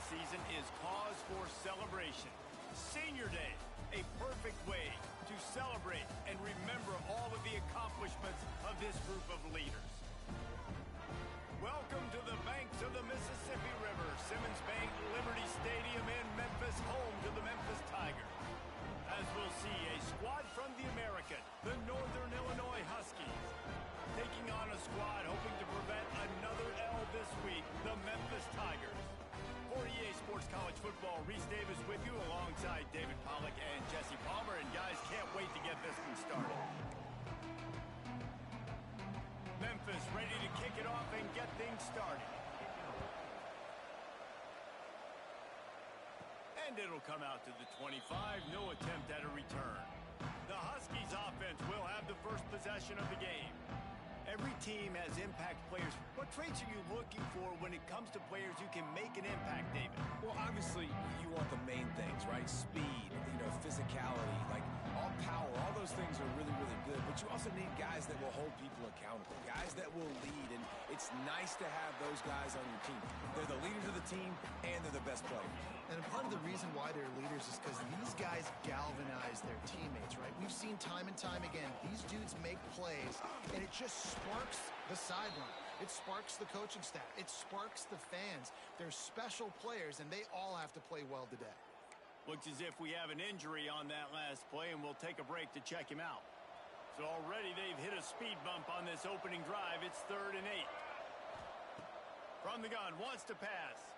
season is cause for celebration. Senior Day, a perfect way to celebrate and remember all of the accomplishments of this group of leaders. Welcome to the banks of the Mississippi River, Simmons Bank Liberty Stadium in Memphis, home to the Memphis Tigers. As we'll see, a squad from the American, the Northern Illinois Huskies, taking on a squad hoping to prevent another L this week, the Memphis Tigers. For EA Sports College Football, Reese Davis with you alongside David Pollack and Jesse Palmer. And guys, can't wait to get this one started. Memphis ready to kick it off and get things started. And it'll come out to the 25. No attempt at a return. The Huskies offense will have the first possession of the game. Every team has impact players. What traits are you looking for when it comes to players who can make an impact, David? Well, obviously, you want the main things, right? Speed, physicality, like all power, all those things are really, really good. But you also need guys that will hold people accountable, guys that will lead. And it's nice to have those guys on your team. They're the leaders of the team, and they're the best players. And part of the reason why they're leaders is because these guys galvanize their teammates, right? We've seen time and time again, these dudes make plays, and it just sparks the sideline. It sparks the coaching staff. It sparks the fans. They're special players, and they all have to play well today. Looks as if we have an injury on that last play, and we'll take a break to check him out. So already they've hit a speed bump on this opening drive. It's 3rd and 8. From the gun, wants to pass.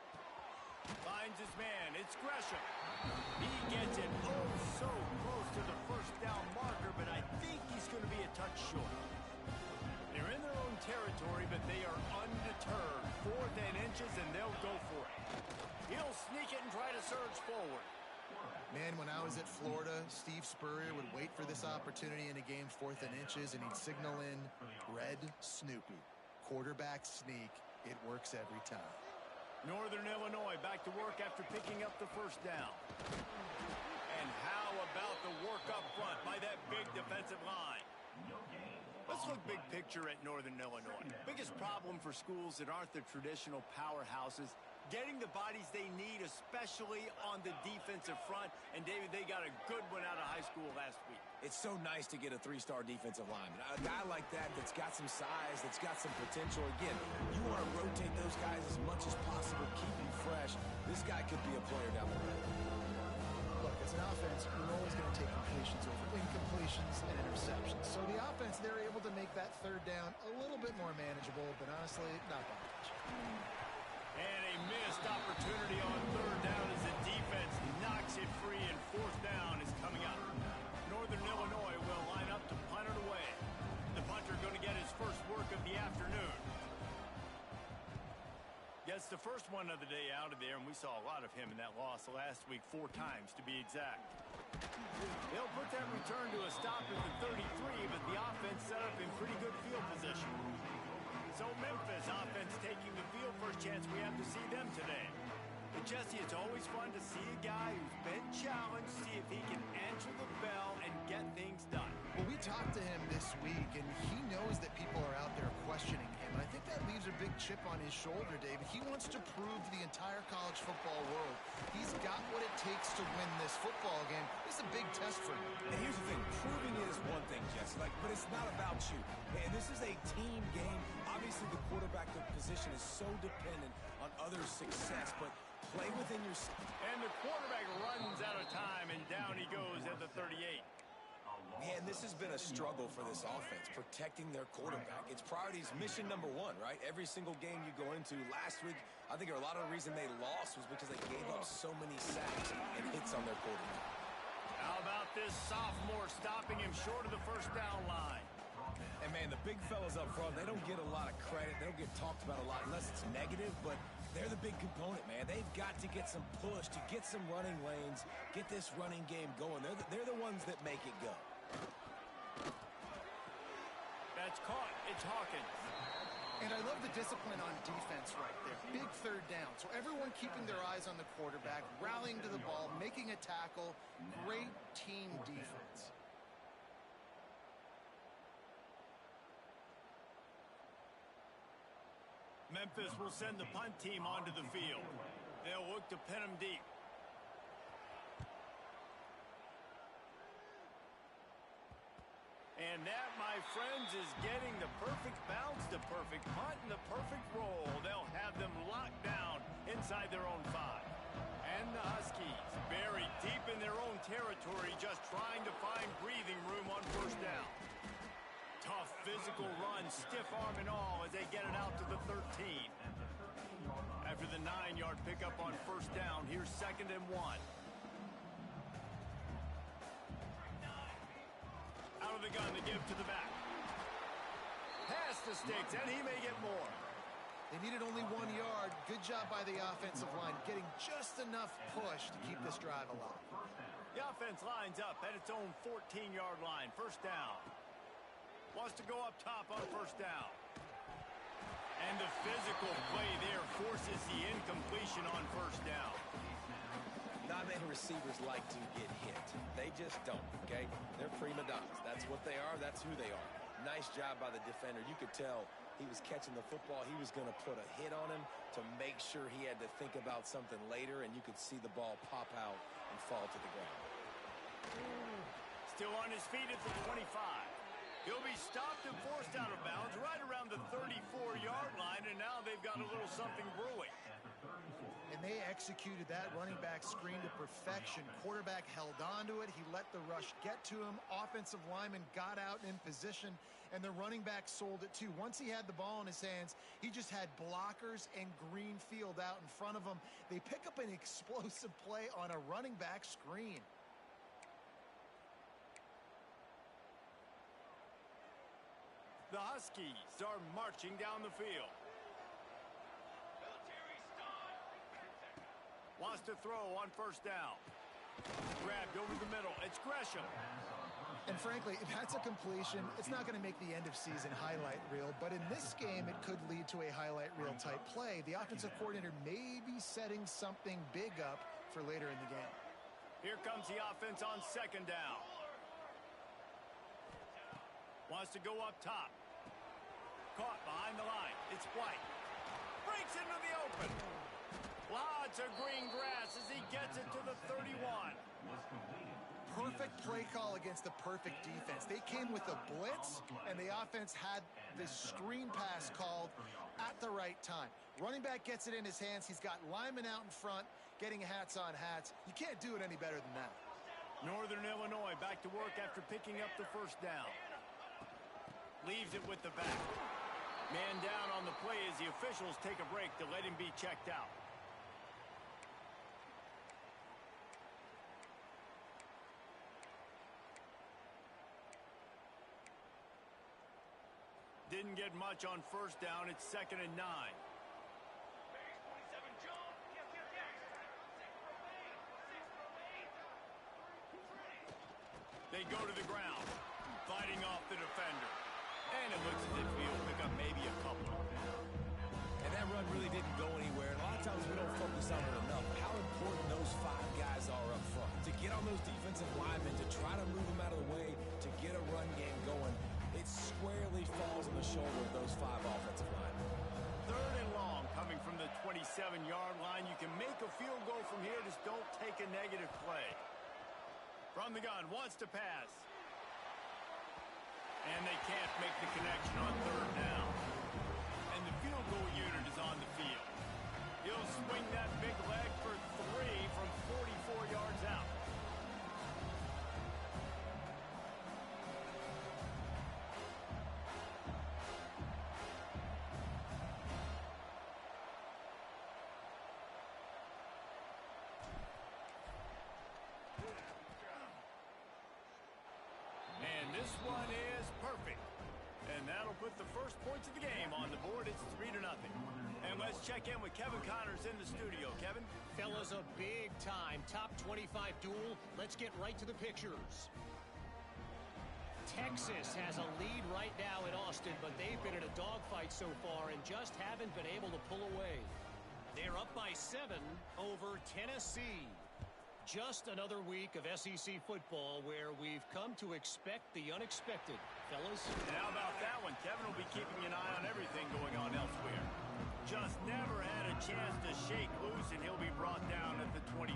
Finds his man. It's Gresham. He gets it so close to the first down marker, but I think he's going to be a touch short. They're in their own territory, but they are undeterred. 4th and inches, and they'll go for it. He'll sneak it and try to surge forward. Man, when I was at Florida, Steve Spurrier would wait for this opportunity in a game, 4th and inches, and he'd signal in red Snoopy. Quarterback sneak. It works every time. Northern Illinois back to work after picking up the first down. And how about the work up front by that big defensive line? Let's look big picture at Northern Illinois. Biggest problem for schools that aren't the traditional powerhouses, getting the bodies they need, especially on the defensive front. And, David, they got a good one out of high school last week. It's so nice to get a 3-star defensive lineman. A guy like that's got some size, that's got some potential. Again, you want to rotate those guys as much as possible, keep them fresh. This guy could be a player down the road. Look, as an offense, you're always going to take completions over incompletions and interceptions. So the offense, they're able to make that 3rd down a little bit more manageable, but honestly, not that much. And a missed opportunity on 3rd down as the defense knocks it free, and 4th down is coming up. Northern Illinois will line up to punt it away. The punter going to get his first work of the afternoon. Gets the first one of the day out of there, and we saw a lot of him in that loss last week, 4 times to be exact. They'll put that return to a stop at the 33, but the offense set up in pretty good field position. So Memphis offense taking the field. First chance we have to see them today. But Jesse, it's always fun to see a guy who's been challenged, see if he can answer the bell and get things done. Well, we talked to him this week, and he knows that people are out there questioning him. And I think that leaves a big chip on his shoulder, David. He wants to prove to the entire college football world he's got what it takes to win this football game. This is a big test for him. And here's the thing. Proving it is one thing, Jesse, but it's not about you. And this is a team game. Obviously, the quarterback position is so dependent on others' success, but play within your... And the quarterback runs out of time, and down he goes at the 38. Man, this has been a struggle for this offense, protecting their quarterback. It's priorities, mission number 1, right? Every single game you go into. Last week, I think a lot of the reason they lost was because they gave up so many sacks and hits on their quarterback. How about this sophomore stopping him short of the first down line? And, man, the big fellas up front, they don't get a lot of credit. They don't get talked about a lot unless it's negative, but they're the big component, man. They've got to get some push, to get some running lanes, get this running game going. They're the ones that make it go. That's caught. It's Hawkins. And I love the discipline on defense right there. Big 3rd down. So everyone keeping their eyes on the quarterback, rallying to the ball, making a tackle. Great team defense. Memphis will send the punt team onto the field. They'll look to pin him deep. And that, my friends, is getting the perfect bounce, the perfect punt, and the perfect roll. They'll have them locked down inside their own 5. And the Huskies buried deep in their own territory, just trying to find breathing room on first down. Tough physical run, stiff arm and all, as they get it out to the 13. After the 9-yard pickup on first down, here's 2nd and 1. Out of the gun to give to the back. Pass the sticks, and he may get more. They needed only 1 yard. Good job by the offensive line, getting just enough push to keep this drive alive. The offense lines up at its own 14-yard line. First down. Wants to go up top on first down. And the physical play there forces the incompletion on first down. Not many receivers like to get hit. They just don't, okay? They're prima donnas. That's what they are. That's who they are. Nice job by the defender. You could tell he was catching the football. He was going to put a hit on him to make sure he had to think about something later, and you could see the ball pop out and fall to the ground. Still on his feet at the 25. He'll be stopped and forced out of bounds right around the 34-yard line, and now they've got a little something brewing. And they executed that running back screen to perfection. Quarterback held on to it. He let the rush get to him. Offensive lineman got out in position, and the running back sold it too. Once he had the ball in his hands, he just had blockers and green field out in front of him. They pick up an explosive play on a running back screen. The Huskies are marching down the field. Wants to throw on first down. Grabbed over the middle. It's Gresham. And frankly, if that's a completion, it's not going to make the end of season highlight reel. But in this game, it could lead to a highlight reel type play. The offensive coordinator may be setting something big up for later in the game. Here comes the offense on second down. Wants to go up top. Caught behind the line. It's White. Breaks into the open. Lots of green grass as he gets it to the 31. Perfect play call against the perfect defense. They came with a blitz, and the offense had this screen pass called at the right time. Running back gets it in his hands. He's got linemen out in front, getting hats on hats. You can't do it any better than that. Northern Illinois back to work after picking up the first down. Leaves it with the back. Man down on the play as the officials take a break to let him be checked out. Didn't get much on first down. It's 2nd and 9. They go to the ground, fighting off the defender. And it looks as if he'll pick up maybe a couple. And that run really didn't go anywhere. And a lot of times we don't focus on it enough. How important those 5 guys are up front. To get on those defensive linemen, to try to move them out of the way, to get a run game going. It squarely falls on the shoulder of those 5 offensive linemen. 3rd and long coming from the 27-yard line. You can make a field goal from here. Just don't take a negative play. From the gun, wants to pass. And they can't make the connection on 3rd down. And the field goal unit is on the field. He'll swing that big leg for 3 from 44 yards out. And this one is perfect. And that'll put the first points of the game on the board. It's 3-0. And let's check in with Kevin Connors in the studio. Kevin? Fellas, a big-time top 25 duel. Let's get right to the pictures. Texas has a lead right now in Austin, but they've been in a dogfight so far and just haven't been able to pull away. They're up by 7 over Tennessee. Just another week of SEC football where we've come to expect the unexpected, fellas. And how about that one? Kevin will be keeping an eye on everything going on elsewhere. Just never had a chance to shake loose, and he'll be brought down at the 24.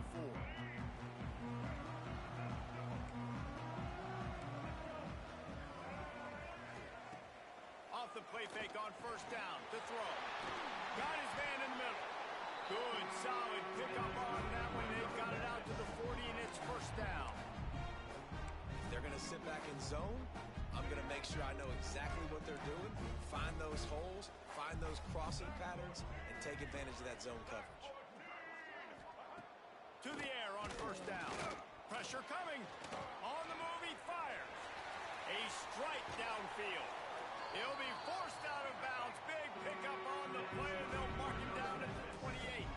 Off the play fake on first down to throw. Got his man in the middle. Good, solid pickup on that one. They've got it out to the 40, and it's first down. They're going to sit back in zone. I'm going to make sure I know exactly what they're doing, find those holes, find those crossing patterns, and take advantage of that zone coverage. To the air on first down. Pressure coming. On the move, he fires. A strike downfield. He'll be forced out of bounds. Big pickup on the play, and they'll mark him down at the 28.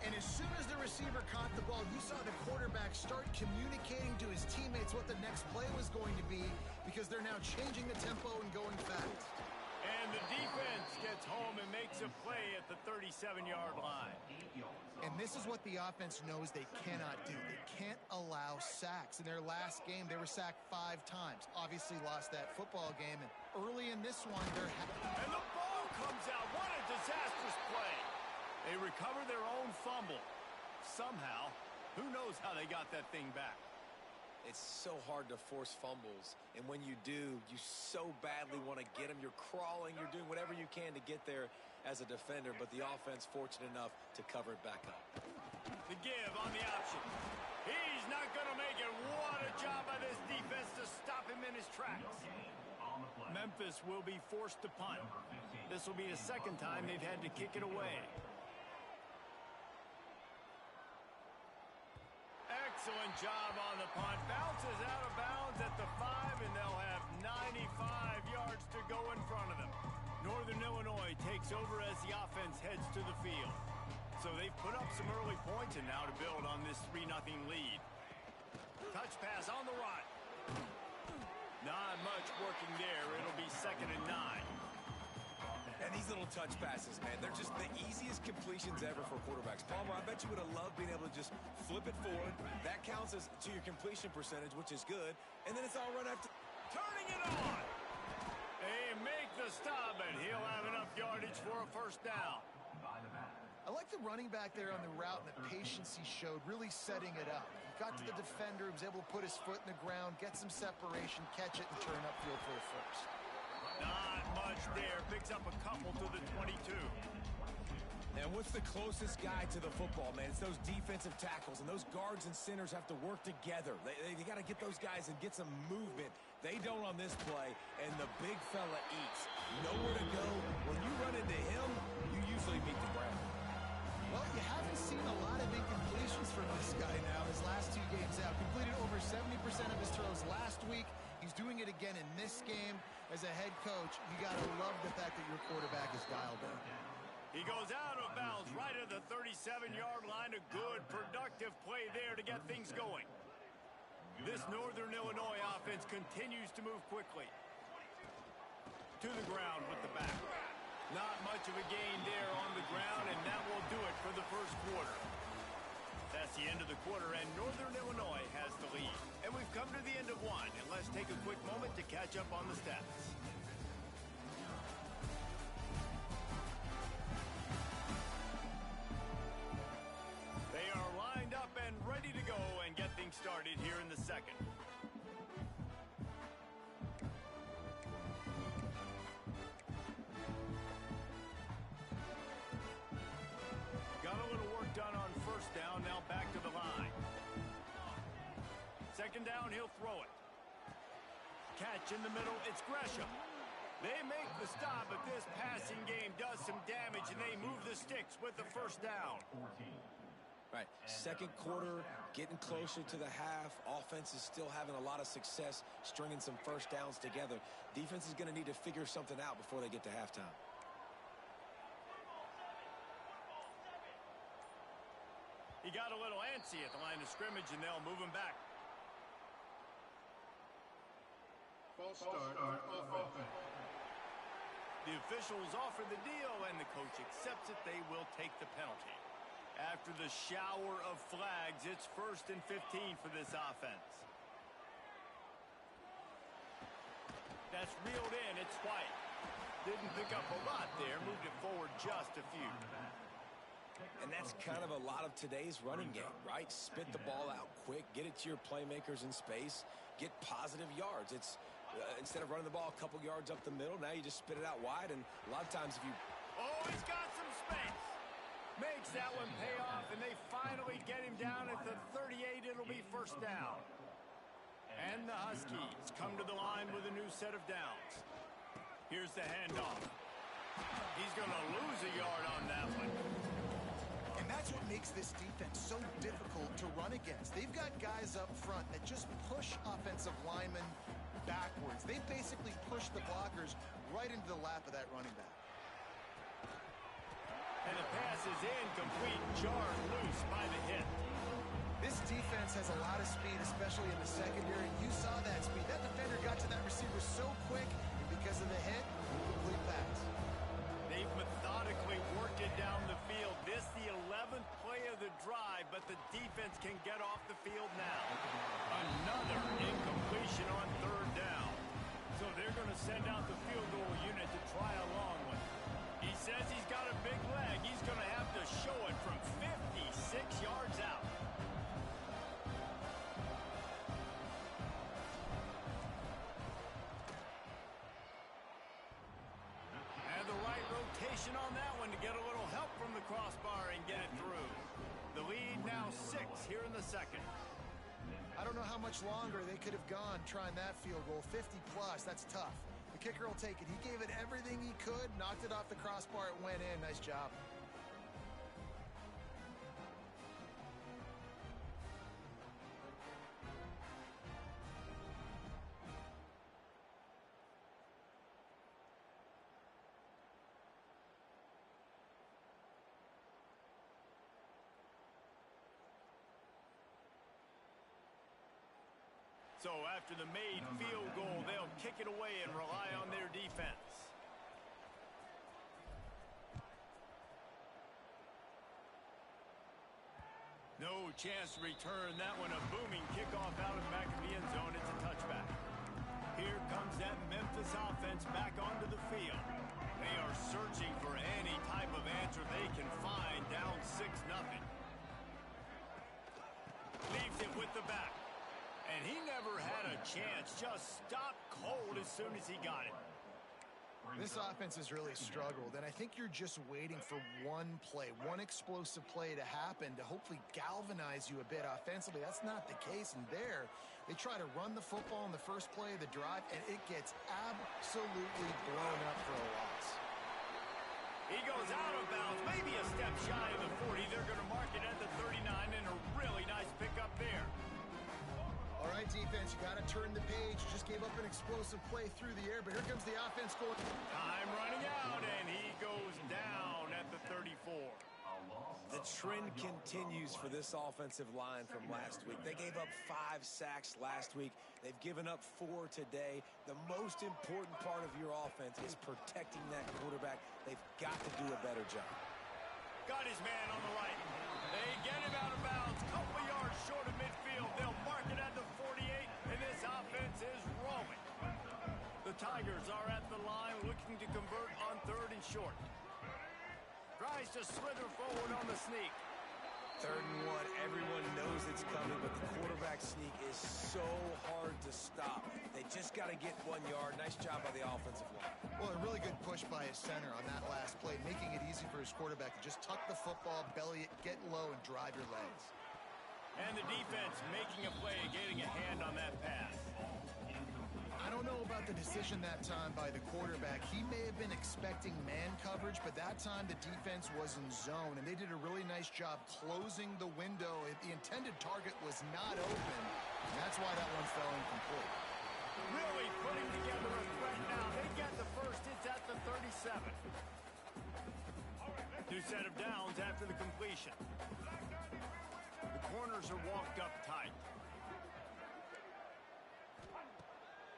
And as soon as the receiver caught the ball, you saw the quarterback start communicating to his teammates what the next play was going to be, because they're now changing the tempo and going fast. And the defense gets home and makes a play at the 37-yard line. And this is what the offense knows they cannot do. They can't allow sacks. In their last game, they were sacked 5 times. Obviously lost that football game. And early in this one, and the ball comes out. What a disastrous play. They recover their own fumble. Somehow, who knows how they got that thing back. It's so hard to force fumbles, and when you do, you so badly want to get them. You're crawling, you're doing whatever you can to get there as a defender, but the offense fortunate enough to cover it back up. The give on the option. He's not going to make it. What a job by this defense to stop him in his tracks. Memphis will be forced to punt. This will be the second time they've had to kick it away. Excellent job on the punt. Bounces out of bounds at the 5, and they'll have 95 yards to go in front of them. Northern Illinois takes over as the offense heads to the field. So they've put up some early points, and now to build on this 3-0 lead. Touch pass on the run. Not much working there. It'll be 2nd and 9. And these little touch passes, man, they're just the easiest completions ever for quarterbacks. Palmer, I bet you would have loved being able to just flip it forward. That counts as to your completion percentage, which is good. And then it's all run after. Turning it on. They make the stop, and he'll have enough yardage for a first down. I like the running back there on the route and the patience he showed, really setting it up. He got to the defender, he was able to put his foot in the ground, get some separation, catch it, and turn upfield for a first. Not much there. Picks up a couple to the 22. And what's the closest guy to the football, man? It's those defensive tackles, and those guards and centers have to work together. They got to get those guys and get some movement. They don't on this play, and the big fella eats. Nowhere to go. When you run into him, you usually meet the ground. Well, you haven't seen a lot of incompletions from this guy now. His last 2 games out, completed over 70% of his throws last week. He's doing it again in this game. As a head coach, you got to love the fact that your quarterback is dialed in. He goes out of bounds right at the 37-yard line. A good, productive play there to get things going. This Northern Illinois offense continues to move quickly. To the ground with the back. Not much of a gain there on the ground, and that will do it for the first quarter. That's the end of the quarter, and Northern Illinois has the lead. And we've come to the end of one, and let's take a quick moment to catch up on the stats. They are lined up and ready to go and get things started here in the second. Got a little work done on first down, now back to the line. Second down, he'll throw it. Catch in the middle, it's Gresham. They make the stop, but this passing game does some damage, and they move the sticks with the first down. Right, second quarter, getting closer to the half. Offense is still having a lot of success stringing some first downs together. Defense is going to need to figure something out before they get to halftime. He got a little antsy at the line of scrimmage, and they'll move him back. False start on offense. The officials offer the deal, and the coach accepts it. They will take the penalty. After the shower of flags, it's 1st and 15 for this offense. That's reeled in. It's White. didn't pick up a lot there, moved it forward just a few. And that's kind of a lot of today's running game, right? Spit the ball out quick, get it to your playmakers in space, get positive yards. It's instead of running the ball a couple yards up the middle, now you just spit it out wide. And a lot of times if you... Oh, he's got some space. Makes that one pay off, and they finally get him down at the 38. It'll be first down. And the Huskies come to the line with a new set of downs. Here's the handoff. He's going to lose a yard on that one. And that's what makes this defense so difficult to run against. They've got guys up front that just push offensive linemen backwards. They basically push the blockers right into the lap of that running back. And the pass is incomplete, jarred loose by the hit. This defense has a lot of speed, especially in the secondary. You saw that speed. That defender got to that receiver so quick, and because of the hit, complete pass. They've methodically worked it down the field. This the 11th play of the drive, but the defense can get off the field now. Another incompletion on third down. So they're going to send out the field goal unit to try a long one. He says he's got a big leg. He's going to have to show it from 56 yards out. And the right rotation on that one to get a little help from the crossbar and get it through. The lead now 6 here in the second. I don't know how much longer they could have gone trying that field goal. 50 plus, that's tough. The kicker will take it. He gave it everything he could, knocked it off the crossbar, it went in. Nice job. So after the made field goal, they'll kick it away and rely on their defense. No chance to return that one. A booming kickoff out of the back of the end zone. It's a touchback. Here comes that Memphis offense back onto the field. They are searching for any type of answer they can find, down 6-0. Leaves it with the back. And he never had a chance, just stopped cold as soon as he got it. This offense has really struggled, and I think you're just waiting for one play, one explosive play to happen to hopefully galvanize you a bit offensively. That's not the case, and there, they try to run the football in the first play of the drive, and it gets absolutely blown up for a loss. He goes out of bounds, maybe a step shy of the 40. They're going to mark it at the 39, and a really nice pickup there. All right, defense, you got to turn the page. Just gave up an explosive play through the air, but here comes the offense going. Time running out, and he goes down at the 34. The trend continues for this offensive line from last week. They gave up 5 sacks last week. They've given up 4 today. The most important part of your offense is protecting that quarterback. They've got to do a better job. Got his man on the right. They get him out of bounds. Couple yards short of midfield. They'll mark it at the 48, and this offense is rolling. The Tigers are at the line looking to convert on 3rd and short. Tries to slither forward on the sneak. 3rd and 1. Everyone knows it's coming, but the quarterback sneak is so hard to stop. They just got to get 1 yard. Nice job by the offensive line. Well, a really good push by his center on that last play, making it easy for his quarterback to just tuck the football, belly it, get low, and drive your legs. And the defense making a play, getting a hand on that pass. I don't know about the decision that time by the quarterback. He may have been expecting man coverage, but that time the defense was in zone, and they did a really nice job closing the window. The intended target was not open. That's why that one fell incomplete. Really putting together a threat now. They get the first. It's at the 37. New set of downs after the completion. The corners are walked up tight.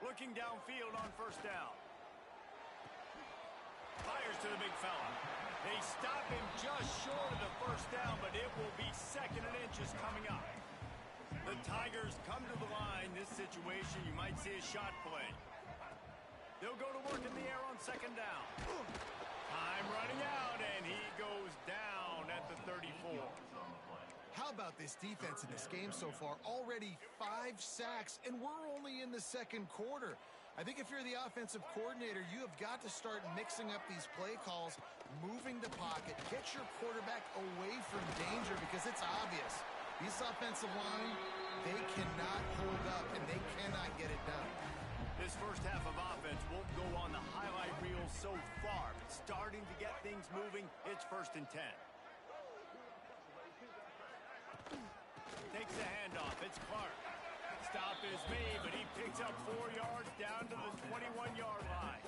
Looking downfield on first down. Fires to the big fella. They stop him just short of the first down, but it will be 2nd and inches coming up. The Tigers come to the line. This situation, you might see a shot play. They'll go to work in the air on second down. Time running out, and he goes down at the 34. How about this defense in this game so far? Already 5 sacks, and we're only in the second quarter. I think if you're the offensive coordinator, you have got to start mixing up these play calls, moving the pocket, get your quarterback away from danger, because it's obvious. This offensive line, they cannot hold up, and they cannot get it done. This first half of offense won't go on the highlight reel so far, but starting to get things moving, it's 1st and 10. Takes the handoff. It's Clark. Stop is made, but he picks up 4 yards down to the 21-yard line.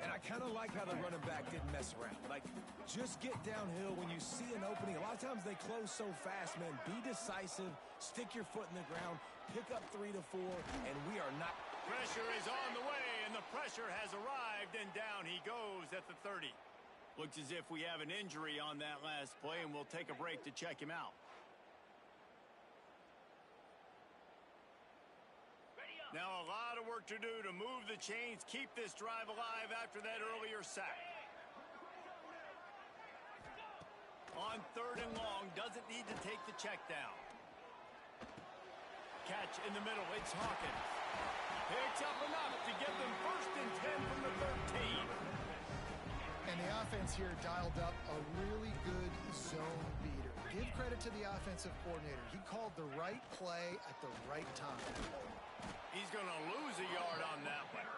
And I kind of like how the running back didn't mess around. Like, just get downhill when you see an opening. A lot of times they close so fast, man. Be decisive. Stick your foot in the ground. Pick up 3 to 4, and we are not. Pressure is on the way, and the pressure has arrived, and down he goes at the 30. Looks as if we have an injury on that last play, and we'll take a break to check him out. Now a lot of work to do to move the chains, keep this drive alive after that earlier sack. On 3rd and long, doesn't need to take the check down. Catch in the middle, it's Hawkins. Picks up enough to get them 1st and 10 from the 13. And the offense here dialed up a really good zone beater. Give credit to the offensive coordinator. He called the right play at the right time. He's going to lose a yard on that one.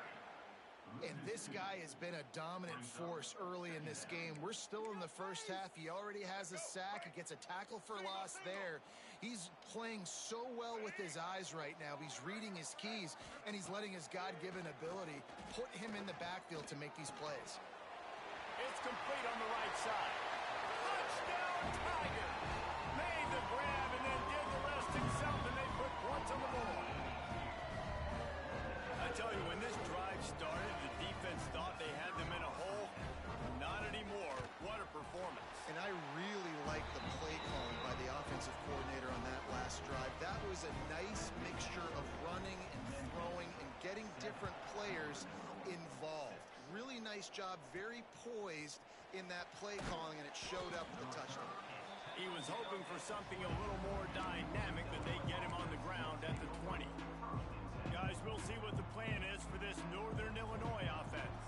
And this guy has been a dominant force early in this game. We're still in the first half. He already has a sack. He gets a tackle for loss there. He's playing so well with his eyes right now. He's reading his keys, and he's letting his God-given ability put him in the backfield to make these plays. It's complete on the right side. Touchdown, Tiger! Made the grab and then did the rest himself, and they put points on the board. I tell you, when this drive started, the defense thought they had them in a hole. Not anymore. What a performance. And I really like the play calling by the offensive coordinator on that last drive. That was a nice mixture of running and throwing and getting different players involved. Really nice job, very poised in that play calling, and it showed up with the touchdown. He was hoping for something a little more dynamic, but they get him on the ground at the 20. Guys, we'll see what the plan is for this Northern Illinois offense.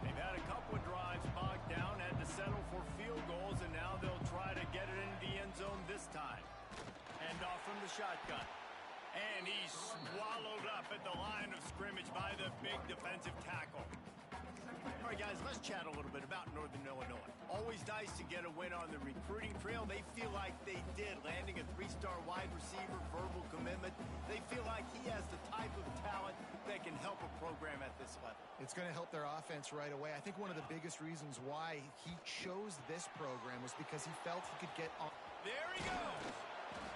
They've had a couple of drives bogged down, had to settle for field goals, and now they'll try to get it into the end zone this time. Hand off from the shotgun. And he's swallowed up at the line of scrimmage by the big defensive tackle. All right, guys, let's chat a little bit about Northern Illinois. Always nice to get a win on the recruiting trail. They feel like they did, landing a 3-star wide receiver, verbal commitment. They feel like he has the type of talent that can help a program at this level. It's going to help their offense right away. I think one of the biggest reasons why he chose this program was because he felt he could get on. There he goes.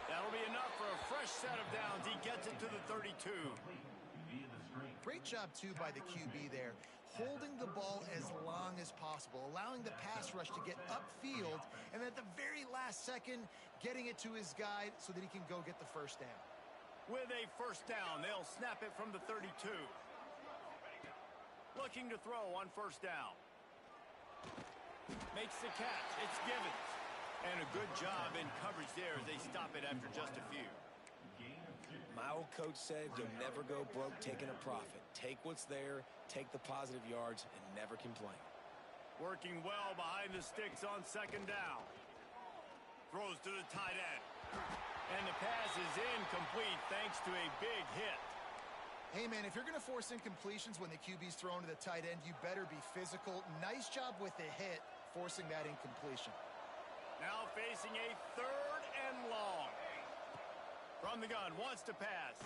That'll be enough for a fresh set of downs. He gets it to the 32. Great job, too, by the QB there. Holding the ball as long as possible, allowing the pass rush to get upfield, and at the very last second, getting it to his guy so that he can go get the first down. With a first down, they'll snap it from the 32. Looking to throw on first down. Makes the catch. It's Givens. And a good job in coverage there as they stop it after just a few. My old coach said you'll never go broke taking a profit. Take what's there, take the positive yards, and never complain. Working well behind the sticks on second down. Throws to the tight end. And the pass is incomplete thanks to a big hit. Hey, man, if you're going to force incompletions when the QB's thrown to the tight end, you better be physical. Nice job with the hit, forcing that incompletion. Now facing a 3rd and long. From the gun, wants to pass.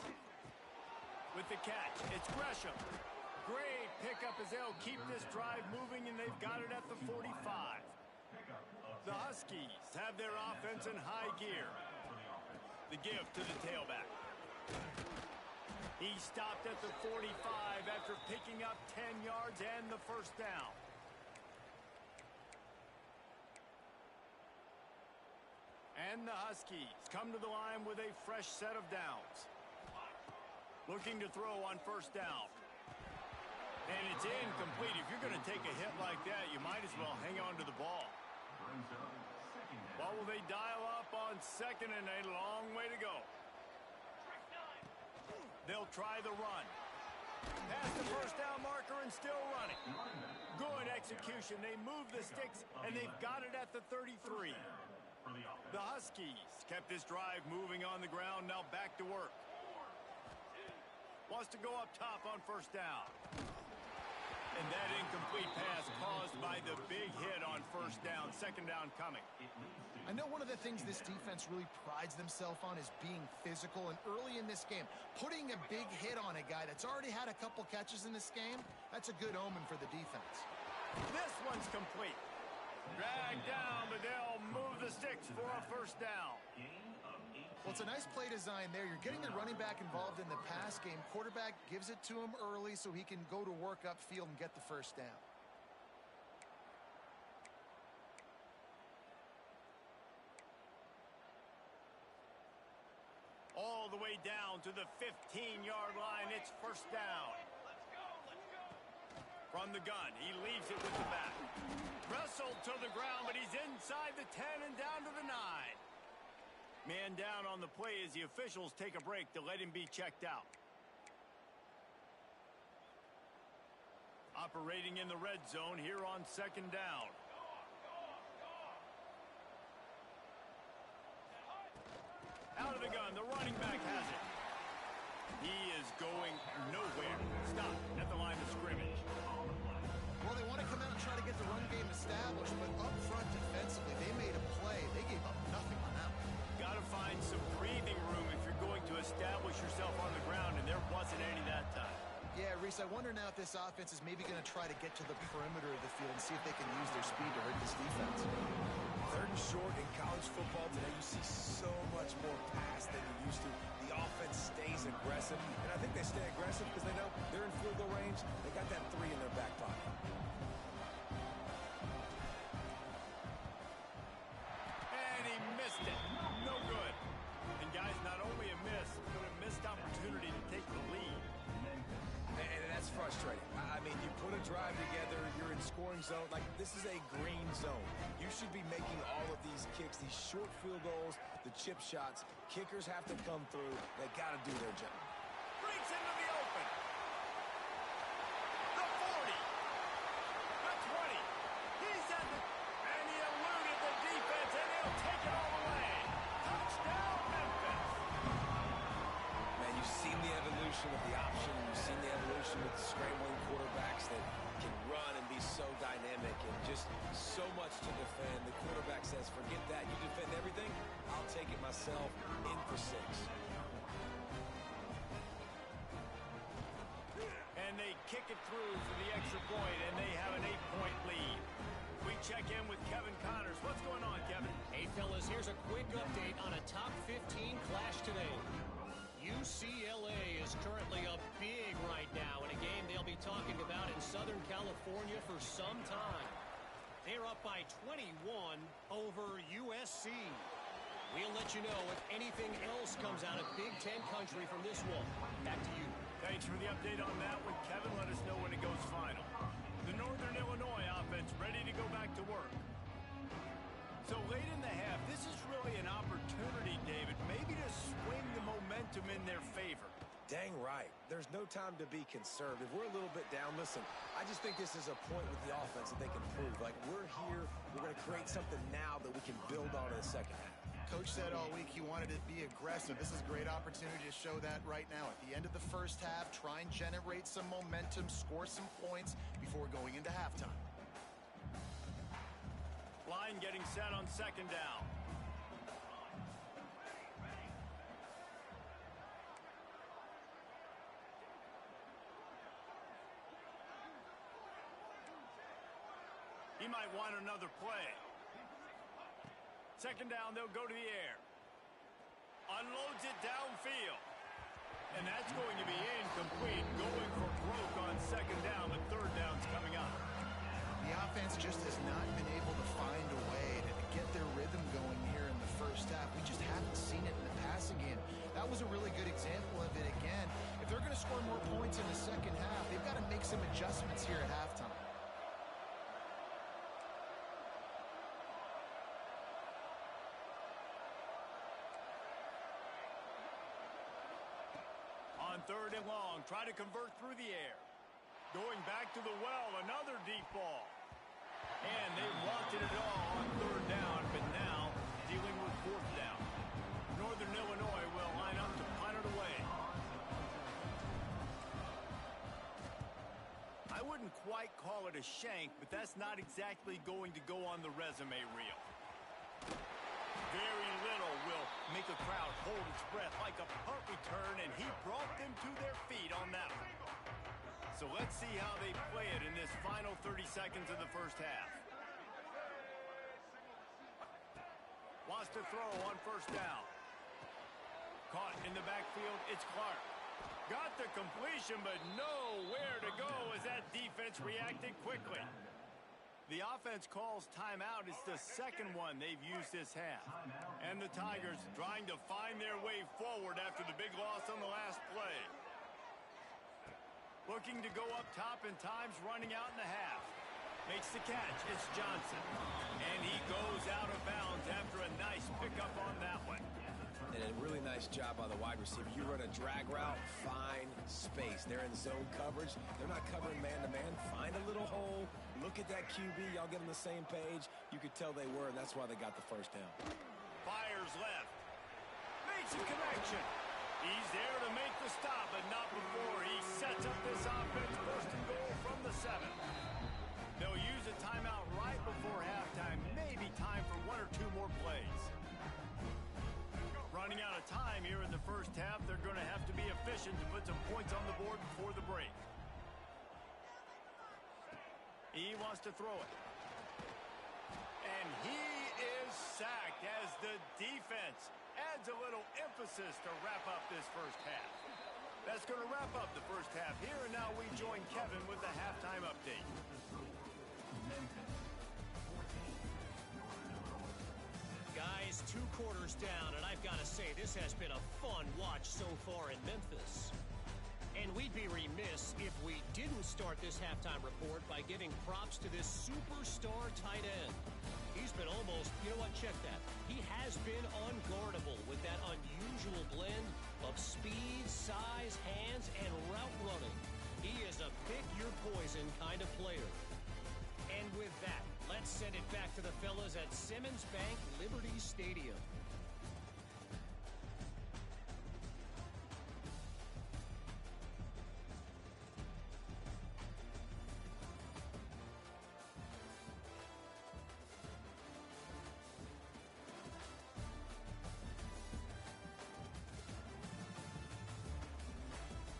With the catch, it's Gresham. Great pickup as they'll keep this drive moving, and they've got it at the 45. The Huskies have their offense in high gear. The give to the tailback. He stopped at the 45 after picking up 10 yards and the first down. And the Huskies come to the line with a fresh set of downs. Looking to throw on first down. And it's incomplete. If you're going to take a hit like that, you might as well hang on to the ball. Well, will they dial up on second and a long way to go? They'll try the run. Past the first down marker and still running. Good execution. They move the sticks, and they've got it at the 33. The Huskies kept this drive moving on the ground. Now back to work. Wants to go up top on first down. And that incomplete pass caused by the big hit on first down. Second down coming. I know one of the things this defense really prides themselves on is being physical, and early in this game, putting a big hit on a guy that's already had a couple catches in this game, that's a good omen for the defense. This one's complete. Dragged down, but they'll move the sticks for a first down. Well, it's a nice play design there. You're getting the running back involved in the pass game. Quarterback gives it to him early so he can go to work upfield and get the first down. All the way down to the 15-yard line. It's first down. From the gun, he leaves it with the back. Wrestled to the ground, but he's inside the 10 and down to the 9. Man down on the play as the officials take a break to let him be checked out. Operating in the red zone here on second down. Out of the gun, the running back has it. He is going nowhere. Stop at the line of scrimmage. Well, they want to come out and try to get the run game established, but up front defensively, they made a play. They gave up nothing on that one. Got to find some breathing room if you're going to establish yourself on the ground, and there wasn't any that time. Yeah, Reese, I wonder now if this offense is maybe going to try to get to the perimeter of the field and see if they can use their speed to hurt this defense. Third and short in college football today, you see so much more pass than you used to. The offense stays aggressive, and I think they stay aggressive because they know they're in field goal range. They got that 3 in their back pocket. And he missed it. No good. And guys, not only a miss, but a missed opportunity to take the lead. And that's frustrating. I mean, you put a drive together, you're in scoring zone. Like, this is a green zone. You should be making all of these kicks, these short field goals, the chip shots. Kickers have to come through. They got to do their job. Breaks into the open. The 40. The 20. He's at the... And he eluded the defense, and he'll take it all the way. Touchdown, Memphis. Man, you've seen the evolution of the option. You've seen the evolution with scrambling quarterbacks that can run and be so dynamic and just so much to defend. The quarterback says, forget that. You defend everything, I'll take it myself. In for 6. And they kick it through for the extra point, and they have an 8-point lead. We check in with Kevin Connors. What's going on, Kevin? Hey, fellas, here's a quick update on a top 15 clash today. UCLA is currently up big right now in a game they'll be talking about in Southern California for some time. They're up by 21 over USC. We'll let you know if anything else comes out of Big Ten country from this one. Back to you. Thanks for the update on that one, Kevin. Let us know when it goes final. The Northern Illinois offense ready to go back to work. So late in the half, this is really an opportunity, David, maybe to swing the momentum in their favor. Dang right. There's no time to be conservative. We're a little bit down. Listen, I just think this is a point with the offense that they can prove. Like, we're here. We're going to create something now that we can build on in the second half. Coach said all week he wanted to be aggressive. This is a great opportunity to show that right now. At the end of the first half, try and generate some momentum, score some points before going into halftime. Line getting set on second down. He might want another play. Second down, they'll go to the air. Unloads it downfield. And that's going to be incomplete. Going for broke on second down, but third down's coming up. The offense just has not been able to find a way to get their rhythm going here in the first half. We just haven't seen it in the passing game. That was a really good example of it again. If they're going to score more points in the second half, they've got to make some some adjustments here at halftime. On 3rd and long, try to convert through the air. Going back to the well, another deep ball. And they wanted it all on 3rd down, but now dealing with 4th down. Northern Illinois will line up to punt it away. I wouldn't quite call it a shank, but that's not exactly going to go on the resume reel. Very little will make a crowd hold its breath like a punt return, and he brought them to their feet on that one. So let's see how they play it in this final 30 seconds of the first half. Wants to throw on 1st down. Caught in the backfield, it's Clark. Got the completion, but nowhere to go as that defense reacted quickly. The offense calls timeout. It's the 2nd one they've used this half. And the Tigers trying to find their way forward after the big loss on the last play. Looking to go up top in times, running out in the half. Makes the catch. It's Johnson. And he goes out of bounds after a nice pickup on that one. And a really nice job by the wide receiver. You run a drag route, find space. They're in zone coverage. They're not covering man-to-man. Find a little hole. Look at that QB. Y'all get on the same page. You could tell they were, and that's why they got the 1st down. Fires left. Makes a connection. He's there to make the stop, but not before he sets up this offense 1st and goal from the 7. They'll use a timeout right before halftime. Maybe time for 1 or 2 more plays. Running out of time here in the first half. They're going to have to be efficient to put some points on the board before the break. He wants to throw it. And he is sacked as the defense adds a little emphasis to wrap up this first half. That's going to wrap up the first half here, and now we join Kevin with the halftime update. Guys, 2 quarters down, and I've got to say, this has been a fun watch so far in Memphis. And we'd be remiss if we didn't start this halftime report by giving props to this superstar tight end. He's been almost, you know what, check that. He has been unguardable with that unusual blend of speed, size, hands, and route running. He is a pick-your-poison kind of player. And with that, let's send it back to the fellas at Simmons Bank Liberty Stadium.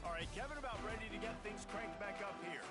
All right, Kevin, about ready to get things cranked back up here.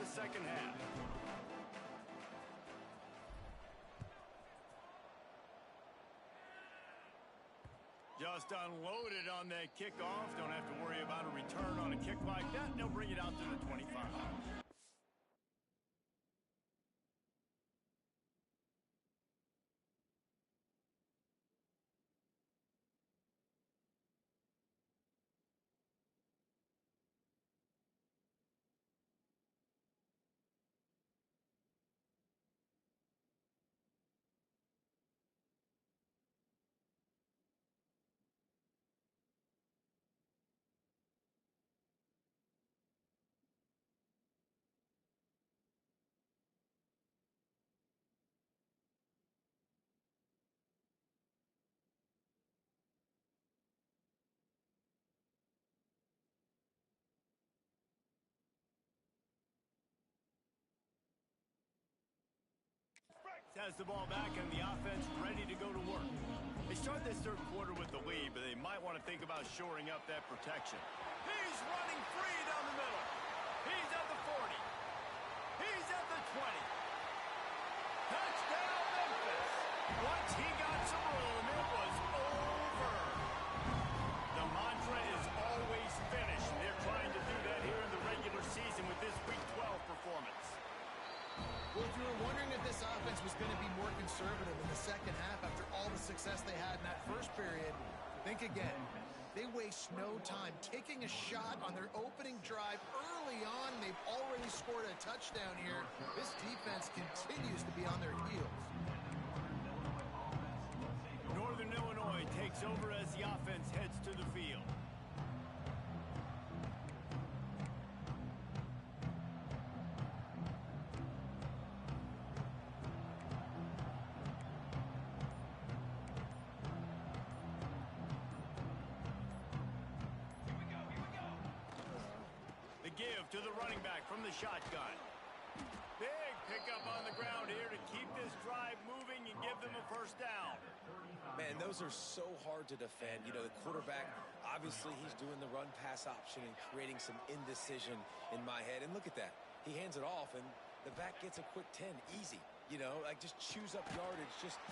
the second half. Just unloaded on that kickoff. Don't have to worry about a return on a kick like that. They'll bring it out to the 25. Has the ball back and the offense ready to go to work. They start this third quarter with the lead, but they might want to think about shoring up that protection. He's running free down the middle. He's at the 40. He's at the 20. Touchdown, Memphis. Once he got some room, it was over. The mantra is always finish. They're trying to do that here in the regular season with this Week 12 performance. Well, if you were wondering if this offense was going to be more conservative in the second half after all the success they had in that first period, think again. They waste no time taking a shot on their opening drive early on. They've already scored a touchdown here. This defense continues to be on their heels. Northern Illinois takes over as the offense heads to the field. Give to the running back from the shotgun. Big pickup on the ground here to keep this drive moving and give them a first down. Man, those are so hard to defend. You know, the quarterback, obviously he's doing the run-pass option and creating some indecision in my head. And look at that. He hands it off, and the back gets a quick 10. Easy. You know, like just chews up yardage. Just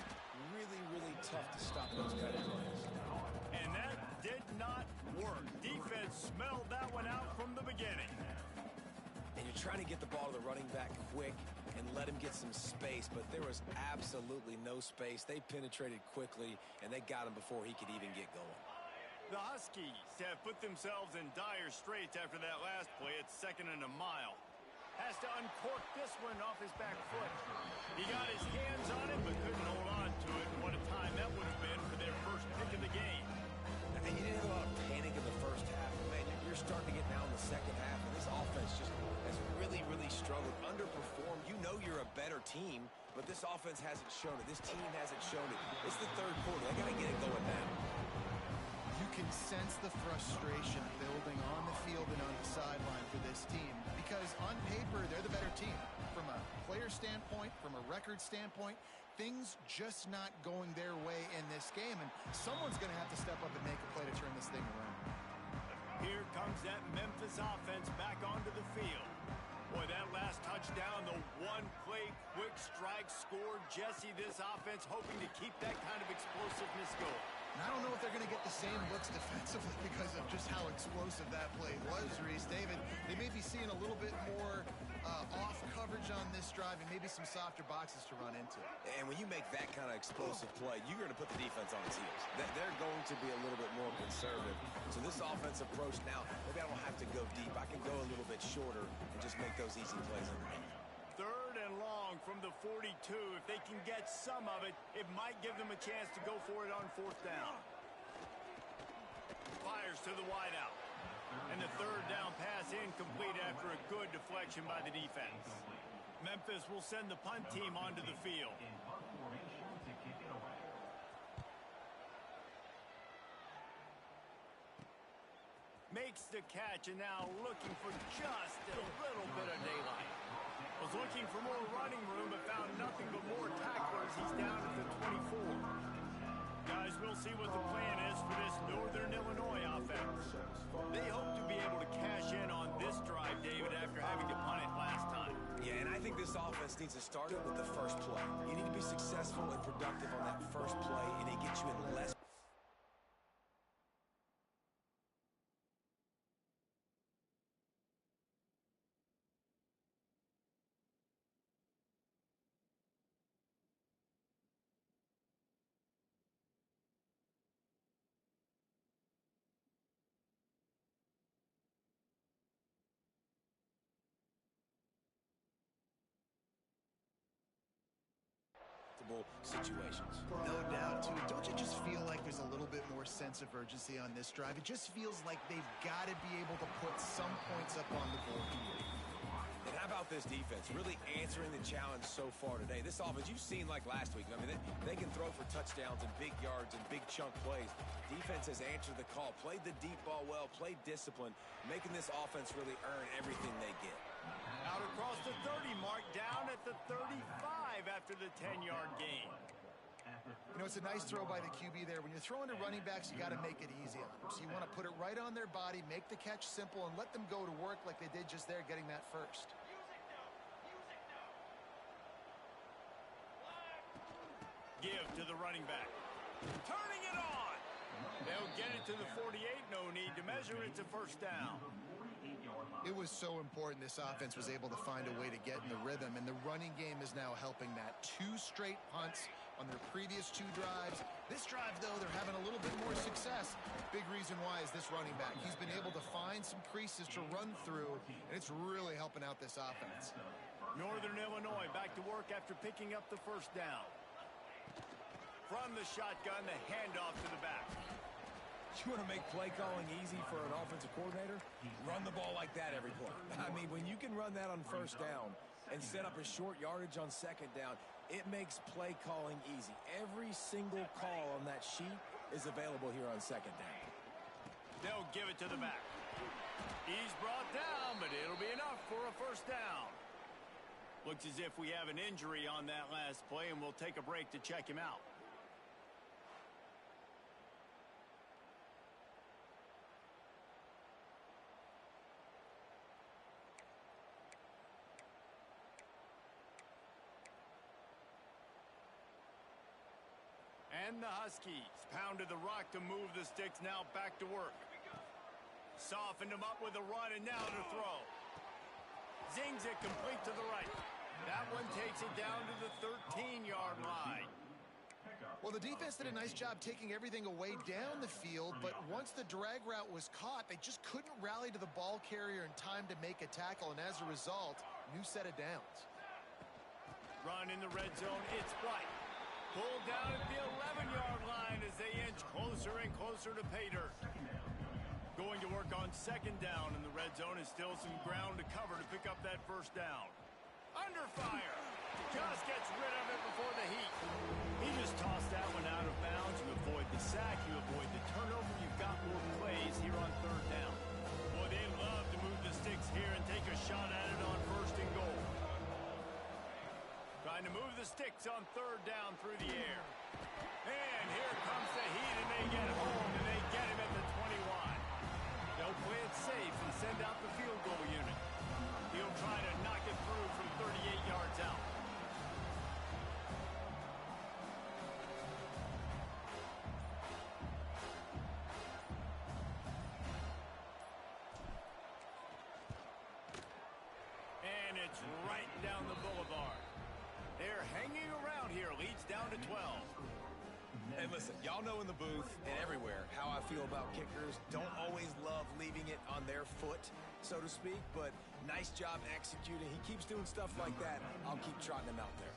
really, really tough to stop those kind of plays. And that did not work. Defense smelled that one out from the beginning. And you're trying to get the ball to the running back quick and let him get some space, but there was absolutely no space. They penetrated quickly, and they got him before he could even get going. The Huskies have put themselves in dire straits after that last play. It's 2nd and a mile. Has to uncork this one off his back foot. He got his hands on it, but couldn't hold on to it. And what a time that would have been for their first pick of the game. And you didn't have a lot of panic in the first half. Man, you're starting to get now in the second half, and this offense just has really, really struggled, underperformed. You know you're a better team, but this offense hasn't shown it. This team hasn't shown it. It's the third quarter. They got to get it going now. You can sense the frustration building on the field and on the sideline for this team because on paper, they're the better team. From a player standpoint, from a record standpoint, things just not going their way in this game, and someone's going to have to step up and make a play to turn this thing around. Here comes that Memphis offense back onto the field. Boy, that last touchdown, the one-play quick strike scored. Jesse, this offense hoping to keep that kind of explosiveness going. And I don't know if they're going to get the same looks defensively because of just how explosive that play was, Reese. David, they may be seeing a little bit more off coverage on this drive and maybe some softer boxes to run into. And when you make that kind of explosive play, you're going to put the defense on its heels. They're going to be a little bit more conservative. So this offense approach now, maybe I don't have to go deep. I can go a little bit shorter and just make those easy plays underneath. 3rd and long from the 42. If they can get some of it, it might give them a chance to go for it on 4th down. Fires to the wideout. And the 3rd down pass incomplete after a good deflection by the defense. Memphis will send the punt team onto the field. Makes the catch and now looking for just a little bit of daylight. Was looking for more running room but found nothing but more tacklers. He's down at the 24. Guys, we'll see what the plan is for this Northern Illinois offense. They hope to be able to cash in on this drive, David, after having to punt it last time. Yeah, and I think this offense needs to start it with the first play. You need to be successful and productive on that first play, and it gets you in less. Situations. No doubt, too. Don't you just feel like there's a little bit more sense of urgency on this drive? It just feels like they've got to be able to put some points up on the board. And how about this defense? Really answering the challenge so far today. This offense, you've seen like last week. I mean, they can throw for touchdowns and big yards and big chunk plays. Defense has answered the call, played the deep ball well, played discipline, making this offense really earn everything they get. Out across the 30 mark, down at the 35 after the 10-yard gain. You know, it's a nice throw by the QB there. When you're throwing to running backs, you got to make it easy on them. So you want to put it right on their body, make the catch simple, and let them go to work like they did just there, getting that first. Give to the running back. Turning it on. They'll get it to the 48. No need to measure. It's a first down. It was so important this offense was able to find a way to get in the rhythm, and the running game is now helping that. 2 straight punts on their previous 2 drives. This drive, though, they're having a little bit more success. Big reason why is this running back. He's been able to find some creases to run through, and it's really helping out this offense. Northern Illinois back to work after picking up the first down. From the shotgun, the handoff to the back. You want to make play calling easy for an offensive coordinator? Run the ball like that every play. I mean, when you can run that on first down and set up a short yardage on second down, it makes play calling easy. Every single call on that sheet is available here on second down. They'll give it to the back. He's brought down, but it'll be enough for a first down. Looks as if we have an injury on that last play, and we'll take a break to check him out. And the Huskies pounded the rock to move the sticks, now back to work. Softened them up with a run, and now to throw. Zings it complete to the right. That one takes it down to the 13-yard line. Well, the defense did a nice job taking everything away down the field, but once the drag route was caught, they just couldn't rally to the ball carrier in time to make a tackle, and as a result, new set of downs. Run in the red zone, it's White. Pulled down at the 11-yard line as they inch closer and closer to pay dirt. Going to work on second down in the red zone is still some ground to cover to pick up that first down. Under fire. Just gets rid of it before the heat. He just tossed that one out of bounds. You avoid the sack, you avoid the turnover. You've got more plays here on third down. Boy, they love to move the sticks here and take a shot at it on first and goal. Trying to move the sticks on third down through the air. And here comes the heat, and they get home, and they get him at the 21. They'll play it safe and send out the field goal unit. He'll try to knock it through from 38 yards out. And it's right down the boulevard. They're hanging around here. Leads down to 12. And listen, y'all know in the booth and everywhere how I feel about kickers. Don't always love leaving it on their foot, so to speak, but nice job executing. He keeps doing stuff like that. I'll keep trotting him out there.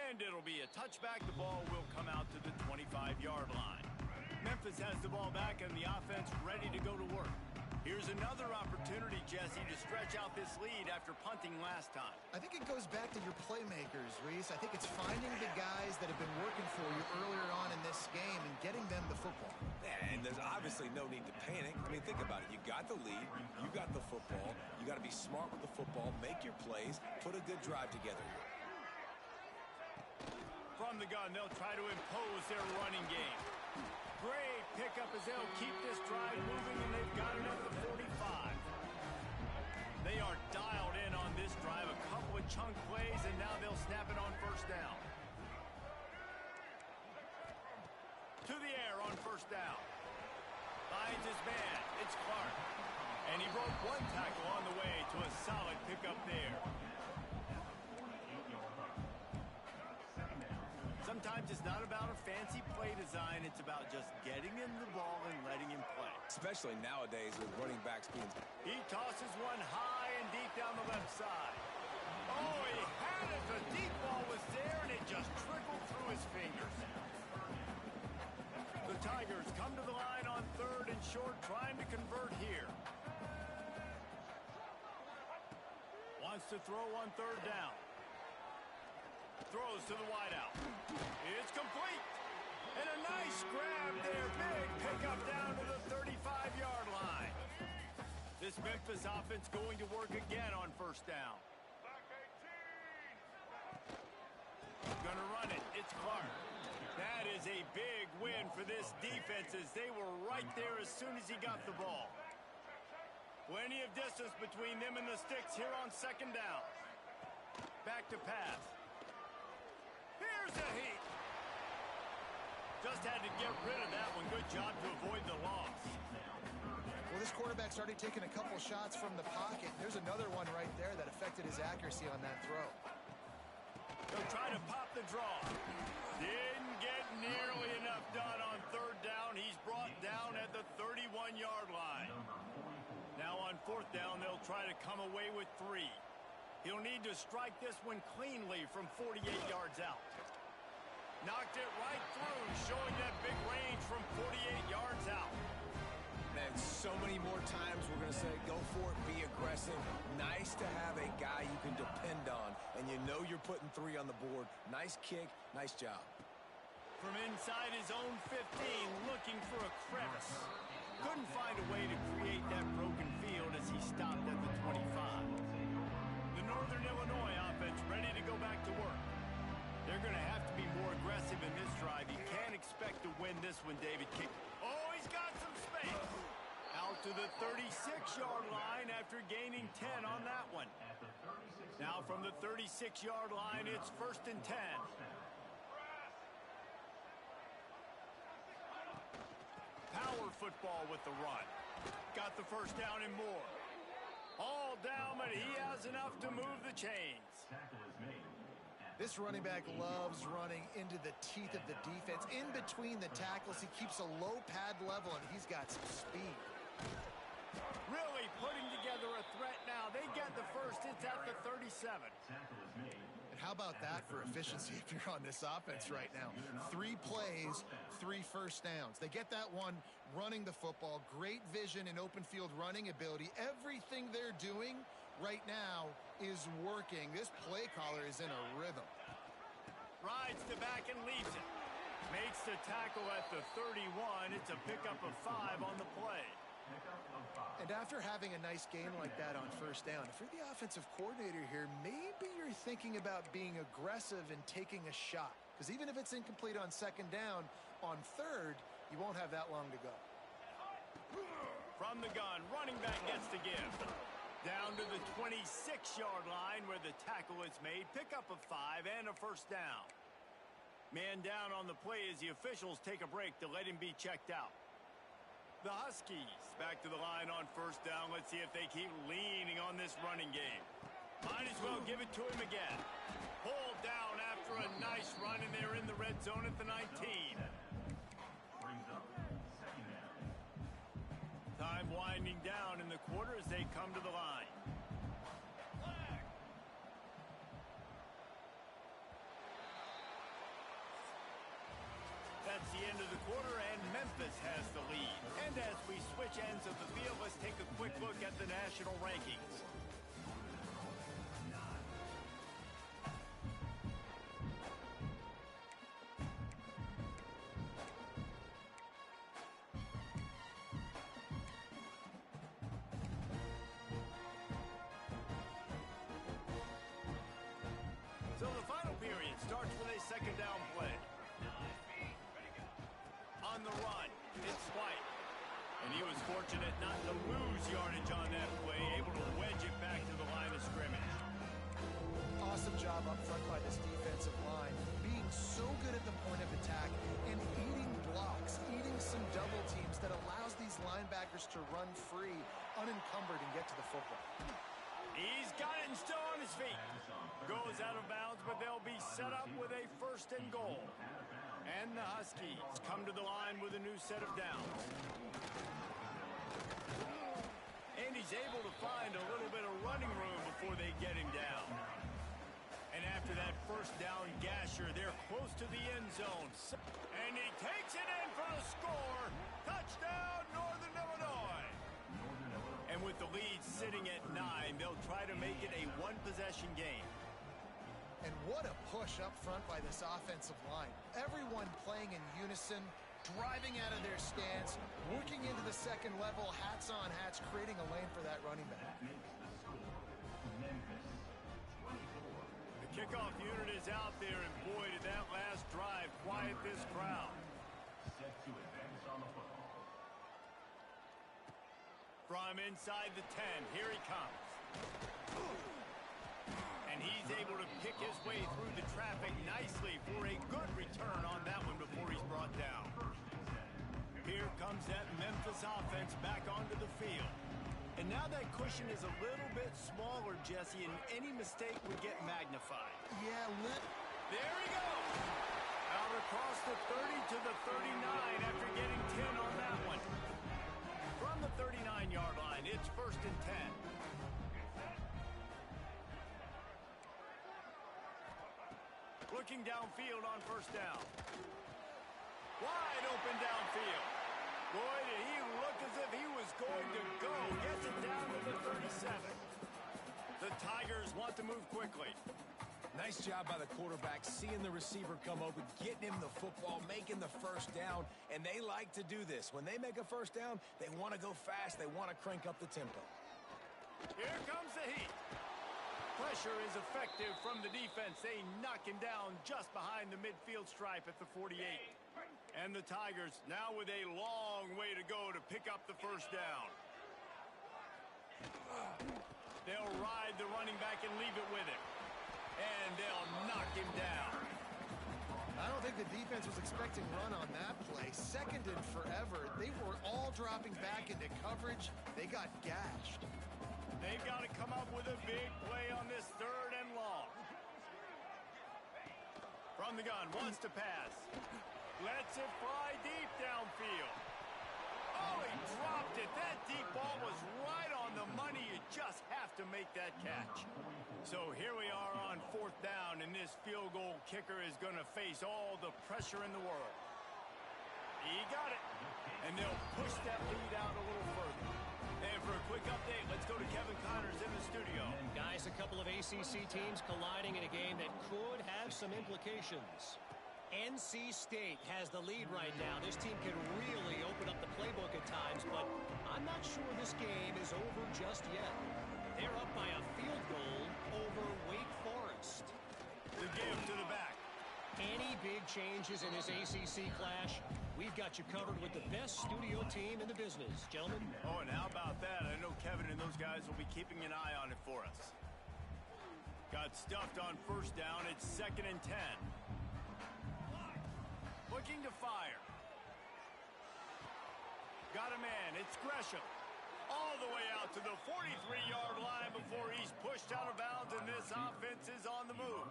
And it'll be a touchback. The ball will come out to the 25-yard line. Memphis has the ball back and the offense ready to go to work. Here's another opportunity, Jesse, to stretch out this lead after punting last time. I think it goes back to your playmakers, Reese. I think it's finding the guys that have been working for you earlier on in this game and getting them the football. Yeah, and there's obviously obviously no need to panic. I mean, think about it. You got the lead. You got the football. You got to be smart with the football. Make your plays. Put a good drive together here. From the gun, they'll try to impose their running game. Great pickup as they'll keep this drive moving, and they've got it at the 45. They are dialed in on this drive. A couple of chunk plays, and now they'll snap it on first down. To the air on first down. Finds his man. It's Clark. And he broke one tackle on the way to a solid pickup there. Sometimes it's not about a fancy play design. It's about just getting him the ball and letting him play. Especially nowadays with running backs being... He tosses one high and deep down the left side. Oh, he had it. The deep ball was there, and it just trickled through his fingers. The Tigers come to the line on third and short, trying to convert here. Wants to throw on third down. Throws to the wideout. It's complete. And a nice grab there. Big pickup down to the 35-yard line. This Memphis offense going to work again on first down. Gonna run it. It's Clark. That is a big win for this defense as they were right there as soon as he got the ball. Plenty of distance between them and the sticks here on second down. Back to pass. Here's a heat. Just had to get rid of that one. Good job to avoid the loss. Well, this quarterback's already taken a couple shots from the pocket. There's another one right there that affected his accuracy on that throw. He'll try to pop the draw. Didn't get nearly enough done on third down. He's brought down at the 31-yard line. Now on fourth down, they'll try to come away with 3. He'll need to strike this one cleanly from 48 yards out. Knocked it right through, showing that big range from 48 yards out. Man, so many more times we're going to say, go for it, be aggressive. Nice to have a guy you can depend on, and you know you're putting 3 on the board. Nice kick, nice job. From inside his own 15, looking for a crevice. Couldn't find a way to create that broken field as he stopped at the 25. The Northern Illinois offense ready to go back to work. They're going to have to be more aggressive in this drive. You can't expect to win this one, David. Oh, he's got some space. Out to the 36-yard line after gaining 10 on that one. Now from the 36-yard line, it's first and 10. Power football with the run. Got the first down and more. All down, but he has enough to move the chains. This running back loves running into the teeth of the defense. In between the tackles, he keeps a low pad level, and he's got some speed. Really putting together a threat now. They get the first. It's at the 37. And how about that for efficiency if you're on this offense right now? 3 plays, 3 first downs. They get that one running the football. Great vision and open field running ability. Everything they're doing right now is working. This play caller is in a rhythm. Rides the back and leaves it. Makes the tackle at the 31. It's a pickup of 5 on the play. And after having a nice game like that on first down, if you're the offensive coordinator here, maybe you're thinking about being aggressive and taking a shot. Because even if it's incomplete on second down, on third, you won't have that long to go. From the gun, running back gets the give. Down to the 26-yard line where the tackle is made. Pickup of 5 and a first down. Man down on the play as the officials take a break to let him be checked out. The Huskies back to the line on first down. Let's see if they keep leaning on this running game. Might as well give it to him again. Pulled down after a nice run, and they're in the red zone at the 19. Time winding down in the quarter as they come to the line. That's the end of the quarter, and Memphis has the lead. And as we switch ends of the field, let's take a quick look at the national rankings. yardage on that play, able to wedge it back to the line of scrimmage. Awesome job up front by this defensive line, being so good at the point of attack and eating blocks, eating some double teams that allows these linebackers to run free, unencumbered, and get to the football. He's got it and still on his feet. Goes out of bounds, but they'll be set up with a 1st and goal. And the Huskies come to the line with a new set of downs. And he's able to find a little bit of running room before they get him down. And after that 1st down gasher, they're close to the end zone. And he takes it in for the score. Touchdown, Northern Illinois. And with the lead sitting at 9, they'll try to make it a 1-possession game. And what a push up front by this offensive line. Everyone playing in unison, driving out of their stance, working into the second level, hats on hats, creating a lane for that running back. The kickoff unit is out there, and boy, did that last drive quiet this crowd. From inside the 10, here he comes. And he's able to pick his way through the traffic nicely for a good return on that one before he's brought down. Here comes that Memphis offense back onto the field. And now that cushion is a little bit smaller, Jesse, and any mistake would get magnified. Yeah, there he goes. Out across the 30 to the 39 after getting 10 on that one. From the 39-yard line, it's 1st and 10. Looking downfield on 1st down. Wide open downfield. Boy, did he look as if he was going to go. Gets it down to the 37. The Tigers want to move quickly. Nice job by the quarterback, seeing the receiver come open, getting him the football, making the 1st down, and they like to do this. When they make a 1st down, they want to go fast. They want to crank up the tempo. Here comes the heat. Pressure is effective from the defense. They knock him down just behind the midfield stripe at the 48. And the Tigers now with a long way to go to pick up the 1st down. They'll ride the running back and leave it with him. And they'll knock him down. I don't think the defense was expecting run on that play. 2nd and forever. They were all dropping back into coverage. They got gashed. They've got to come up with a big play on this 3rd and long. From the gun, wants to pass. Lets it fly deep downfield. Oh, he dropped it. That deep ball was right on the money. You just have to make that catch. So here we are on 4th down, and this field goal kicker is going to face all the pressure in the world. He got it. And they'll push that lead out a little further. And for a quick update, let's go to Kevin Connors in the studio. Guys, a couple of ACC teams colliding in a game that could have some implications. NC State has the lead right now. This team can really open up the playbook at times, but I'm not sure this game is over just yet. They're up by a field goal over Wake Forest. The give to the back. Any big changes in this ACC clash, we've got you covered with the best studio team in the business, gentlemen. Oh, and how about that? I know Kevin and those guys will be keeping an eye on it for us. Got stuffed on 1st down. It's 2nd and 10. Looking to fire. Got a man. It's Gresham. All the way out to the 43-yard line before he's pushed out of bounds, and this offense is on the move.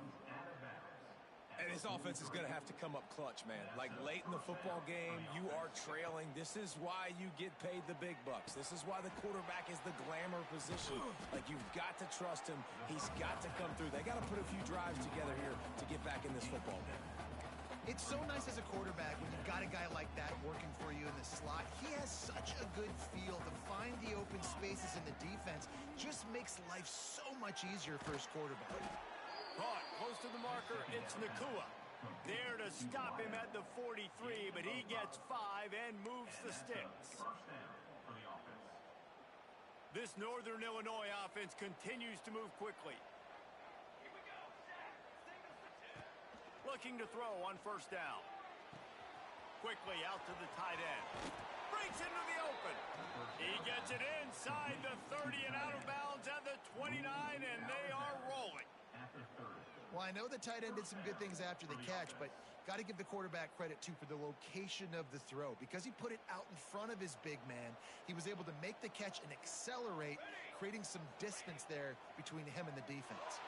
And this offense is going to have to come up clutch, man. Like late in the football game, you are trailing. This is why you get paid the big bucks. This is why the quarterback is the glamour position. Like, you've got to trust him. He's got to come through. They got to put a few drives together here to get back in this football game. It's so nice as a quarterback when you've got a guy like that working for you in the slot. He has such a good feel to find the open spaces in the defense. Just makes life so much easier for his quarterback. Caught close to the marker, it's Nakua. There to stop him at the 43, but he gets 5 and moves the sticks. This Northern Illinois offense continues to move quickly. Looking to throw on 1st down. Quickly out to the tight end. Breaks into the open. He gets it inside the 30 and out of bounds at the 29, and they are rolling. Well, I know the tight end did some good things after the catch, but got to give the quarterback credit, too, for the location of the throw. Because he put it out in front of his big man, he was able to make the catch and accelerate, creating some distance there between him and the defense.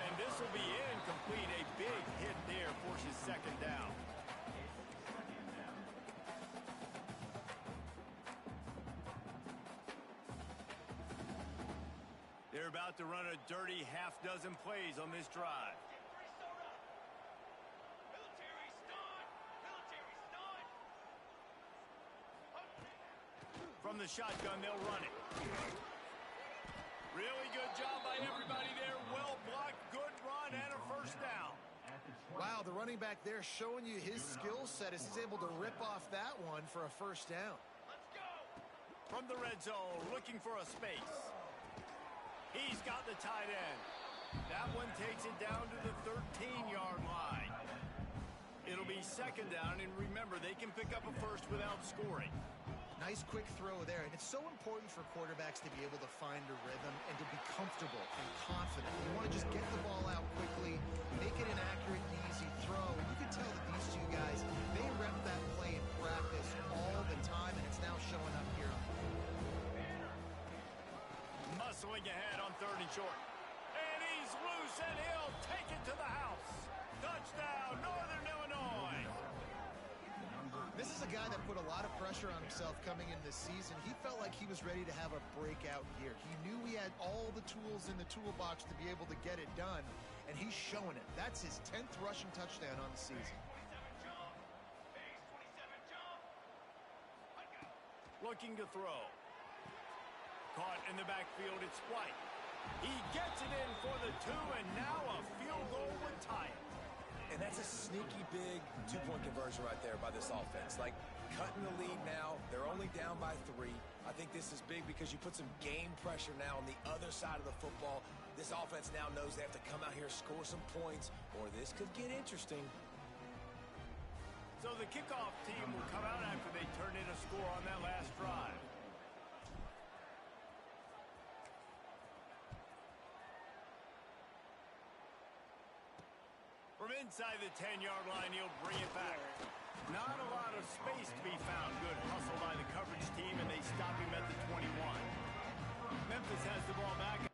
And this will be incomplete. A big hit there forces second down. They're about to run a dirty half-dozen plays on this drive. From the shotgun, they'll run it. Really good job by everybody there. Well blocked, good run, and a first down. Wow, the running back there showing you his skill set as he's able to rip off that one for a first down. From the red zone, looking for a space. He's got the tight end. That one takes it down to the 13-yard line. It'll be second down, and remember, they can pick up a first without scoring. Nice quick throw there, and it's so important for quarterbacks to be able to find a rhythm and to be comfortable and confident. You want to just get the ball out quickly, make it an accurate and easy throw, and you can tell that these two guys, they rep that play in practice all the time, and it's now showing up here. Muscling ahead on third and short. And he's loose, and he'll take it to the house. Touchdown, Northern Illinois. This is a guy that put a lot of pressure on himself coming in this season. He felt like he was ready to have a breakout year. He knew he had all the tools in the toolbox to be able to get it done, and he's showing it. That's his 10th rushing touchdown on the season. Looking to throw. Caught in the backfield, it's White. He gets it in for the 2, and now a field goal would tie it. And that's a sneaky big two-point conversion right there by this offense. Like, cutting the lead now. They're only down by 3. I think this is big because you put some game pressure now on the other side of the football. This offense now knows they have to come out here, score some points, or this could get interesting. So the kickoff team will come out after they turn in a score on that last drive. From inside the 10-yard line, he'll bring it back. Not a lot of space to be found. Good hustle by the coverage team, and they stop him at the 21. Memphis has the ball back.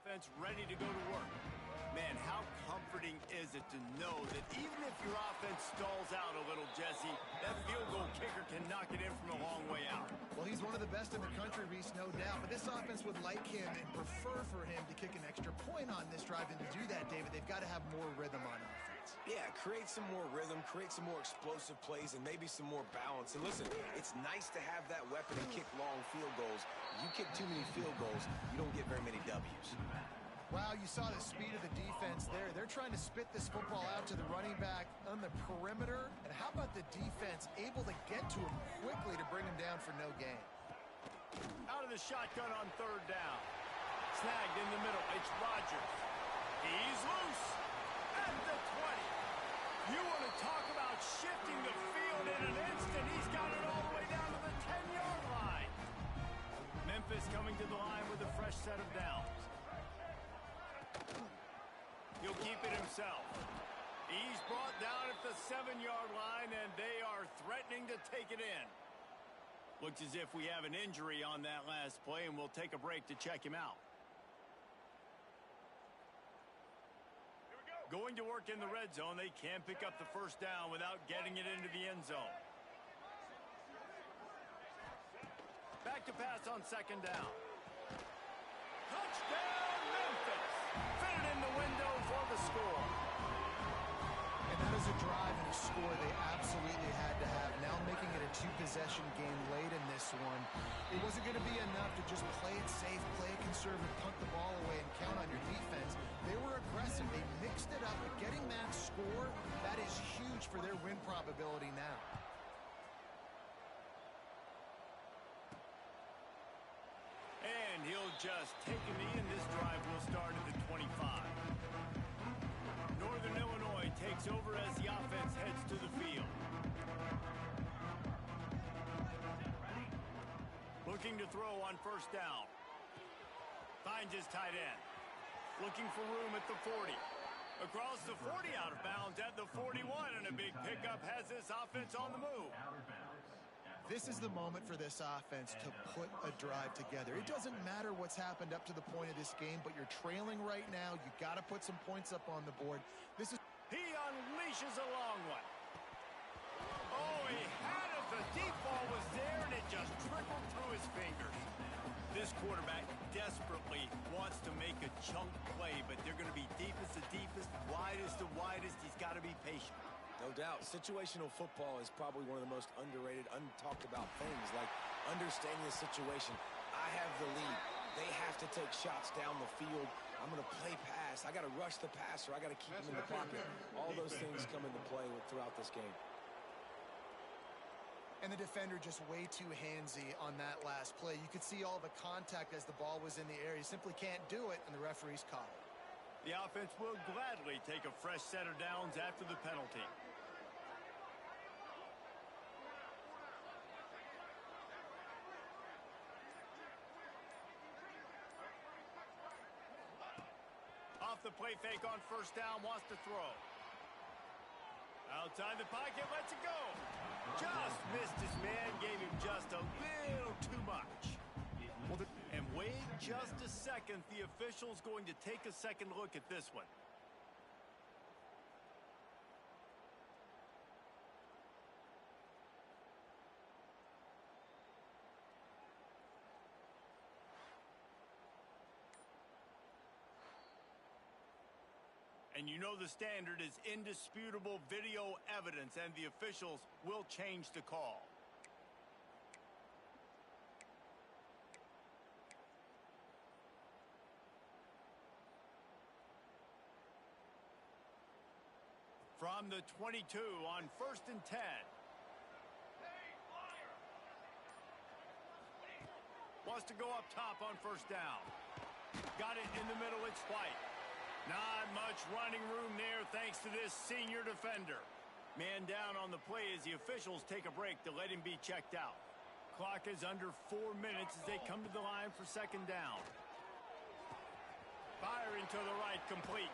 Offense ready to go to work. Man, how comforting is it to know that even if your offense stalls out a little, Jesse, that field goal kicker can knock it in from a long way out. Well, he's one of the best in the country, Reese, no doubt. But this offense would like him and prefer for him to kick an extra point on this drive. And to do that, David, they've got to have more rhythm on offense. Yeah, create some more rhythm, create some more explosive plays, and maybe some more balance. And listen, it's nice to have that weapon and kick long field goals. You kick too many field goals, you don't get very many W's. Wow, you saw the speed of the defense there. They're trying to spit this football out to the running back on the perimeter. And how about the defense able to get to him quickly to bring him down for no gain? Out of the shotgun on third down. Snagged in the middle. It's Rodgers. He's loose at the 20. You want to talk about shifting the field in an instant. He's got it all the way down to the 10-yard line. Memphis coming to the line with a fresh set of downs. He'll keep it himself. He's brought down at the 7-yard line, and they are threatening to take it in. Looks as if we have an injury on that last play, and we'll take a break to check him out. Going to work in the red zone, they can't pick up the first down without getting it into the end zone. Back to pass on second down. Touchdown, Memphis! Fit it in the window for the score. And that is a drive and a score they absolutely had to have. Now making it a two-possession game late in this one. It wasn't going to be enough to just play it safe, play it conservative, punt the ball away, and count on your defense. They were aggressive. They mixed it up. But getting that score, that is huge for their win probability now. And he'll just take a knee, and this drive will start at the 25. Northern Illinois takes over as the offense heads to the field. Looking to throw on first down. Finds his tight end. Looking for room at the 40. Across the 40, out of bounds at the 41, and a big pickup has this offense on the move. This is the moment for this offense to put a drive together. It doesn't matter what's happened up to the point of this game, but you're trailing right now. You got to put some points up on the board. This is. He unleashes a long one. Oh, he had it. The deep ball was there, and it just trickled through his fingers. This quarterback desperately wants to make a chunk play, but they're going to be deepest to deepest, widest to widest. He's got to be patient. No doubt. Situational football is probably one of the most underrated, untalked about things, like understanding the situation. I have the lead. They have to take shots down the field. I'm going to play pass. I got to rush the passer. I got to keep him in the pocket. All those things come into play throughout this game. And the defender just way too handsy on that last play. You could see all the contact as the ball was in the air. He simply can't do it, and the referee's caught it. The offense will gladly take a fresh set of downs after the penalty. Off the play fake on first down, wants to throw. Outside the pocket, lets it go. Just missed his man, gave him just a little too much. And wait just a second, the official's going to take a second look at this one. And you know the standard is indisputable video evidence, and the officials will change the call. From the 22 on 1st and 10. Wants to go up top on first down. Got it in the middle, it's White. Not much running room there thanks to this senior defender. Man down on the play as the officials take a break to let him be checked out. Clock is under 4 minutes as they come to the line for second down. Firing to the right, complete.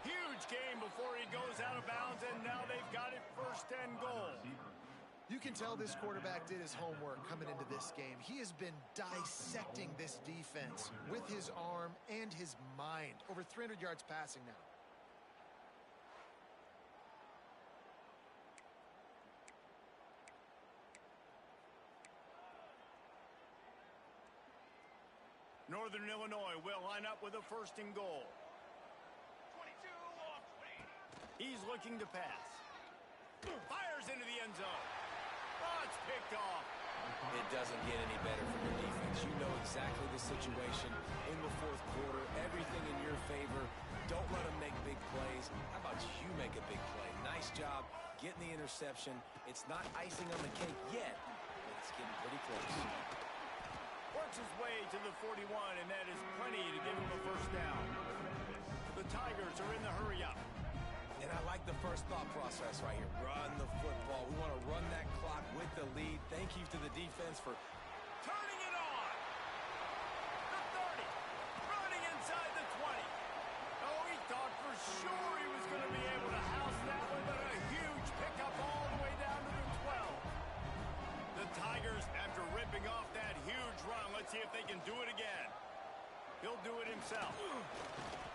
Huge game before he goes out of bounds, and now they've got it 1st and goal. You can tell this quarterback did his homework coming into this game. He has been dissecting this defense with his arm and his mind. Over 300 yards passing now. Northern Illinois will line up with a 1st and goal. He's looking to pass. Fires into the end zone. Oh, it's picked off. It doesn't get any better for your defense. You know exactly the situation in the 4th quarter. Everything in your favor. Don't let them make big plays. How about you make a big play? Nice job getting the interception. It's not icing on the cake yet, but it's getting pretty close. Works his way to the 41, and that is plenty to give him a 1st down. The Tigers are in the hurry-up. And I like the first thought process right here. Run the football. We want to run that clock with the lead. Thank you to the defense for turning it on. The 30. Running inside the 20. Oh, he thought for sure he was going to be able to house that one, but a huge he'll do it himself.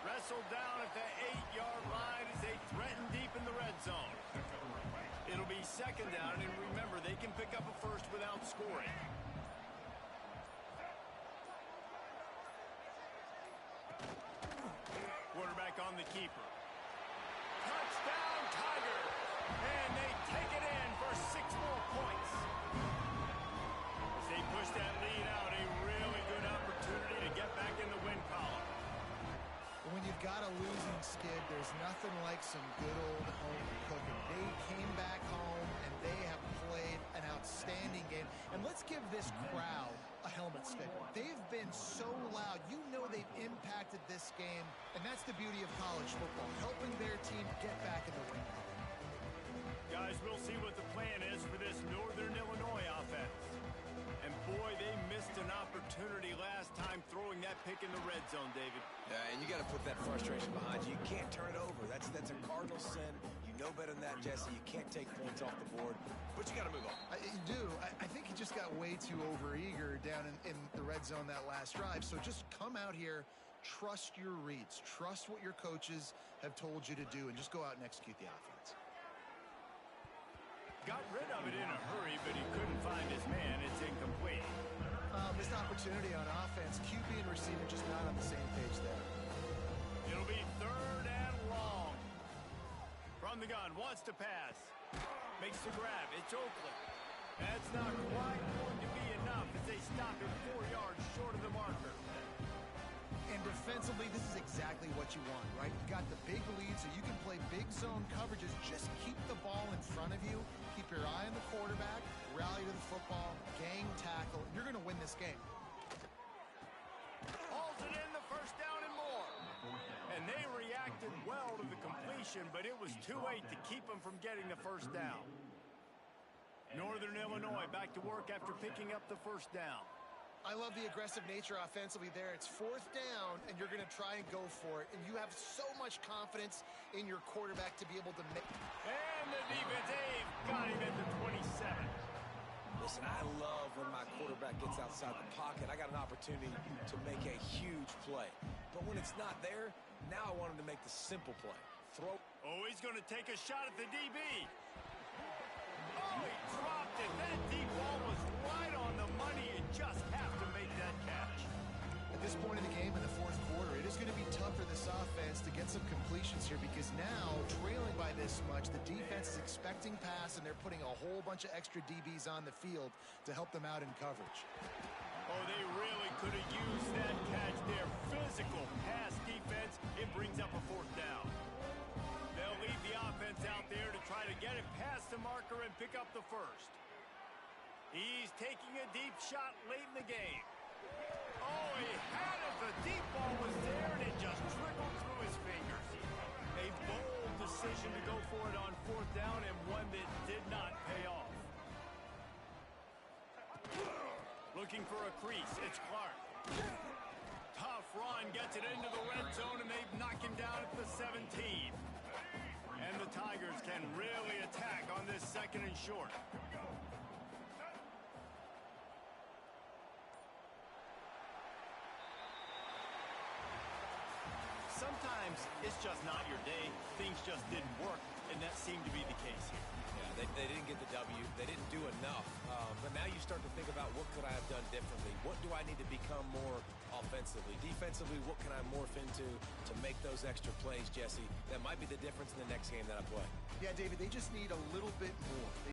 Wrestled down at the 8-yard line as they threaten deep in the red zone. It'll be second down, and remember, they can pick up a first without scoring. Quarterback on the keeper. Touchdown, Tigers! And they take it in for 6 more points. As they push that lead out, a really good opportunity to get back in the win column. When you've got a losing skid, there's nothing like some good old home cooking. They came back home, and they have played an outstanding game. And let's give this crowd a helmet sticker. They've been so loud. You know they've impacted this game, and that's the beauty of college football, helping their team get back in the win column. Guys, we'll see what the plan is for this Northern Illinois offense. And boy, they missed an opportunity last time throwing that pick in the red zone, David. Yeah, and you got to put that frustration behind you. You can't turn it over. That's a cardinal sin. You know better than that, Jesse. You can't take points off the board, but you got to move on. You do. I think he just got way too overeager down in the red zone that last drive. So just come out here, trust your reads, trust what your coaches have told you to do, and just go out and execute the offense. Got rid of it in a hurry, but he couldn't find his man. It's incomplete. Missed opportunity on offense. QB and receiver just not on the same page there. It'll be third and long. From the gun, wants to pass. Makes the grab. It's Oakland. That's not quite going to be enough as they stop him 4 yards short of the marker. And defensively, this is exactly what you want, right? You got the big lead, so you can play big zone coverages. Just keep the ball in front of you. Keep your eye on the quarterback. Rally to the football. Gang tackle. You're going to win this game. Hauls it in, the first down and more. And they reacted well to the completion, but it was too late to keep them from getting the first down. Northern Illinois back to work after picking up the first down. I love the aggressive nature offensively there. It's fourth down, and you're going to try and go for it. And you have so much confidence in your quarterback to be able to make. And the defense, they've got him at the 27. Listen, I love when my quarterback gets outside the pocket. I got an opportunity to make a huge play. But when it's not there, now I want him to make the simple play. Throw. Oh, he's going to take a shot at the DB. Oh, he dropped it. That deep ball was right on the money. You just have to make that catch. At this point in the game, in the fourth quarter, it is going to be tough for this offense to get some completions here because now, trailing by this much, the defense is expecting pass, and they're putting a whole bunch of extra DBs on the field to help them out in coverage. Oh, they really could have used that catch there. Physical pass defense. It brings up a fourth down. They'll leave the offense out there to try to get it past the marker and pick up the first. He's taking a deep shot late in the game. Oh, he had it. The deep ball was there, and it just trickled through his fingers. A bold decision to go for it on fourth down, and one that did not pay off. Looking for a crease. It's Clark. Tough run. Gets it into the red zone, and they've knocked him down at the 17. And the Tigers can really attack on this second and short. Sometimes it's just not your day. Things just didn't work, and that seemed to be the case here. Yeah, they didn't get the W. They didn't do enough. But now you start to think about what could I have done differently? What do I need to become more offensively? Defensively, what can I morph into to make those extra plays, Jesse? That might be the difference in the next game that I play. Yeah, David, they just need a little bit more.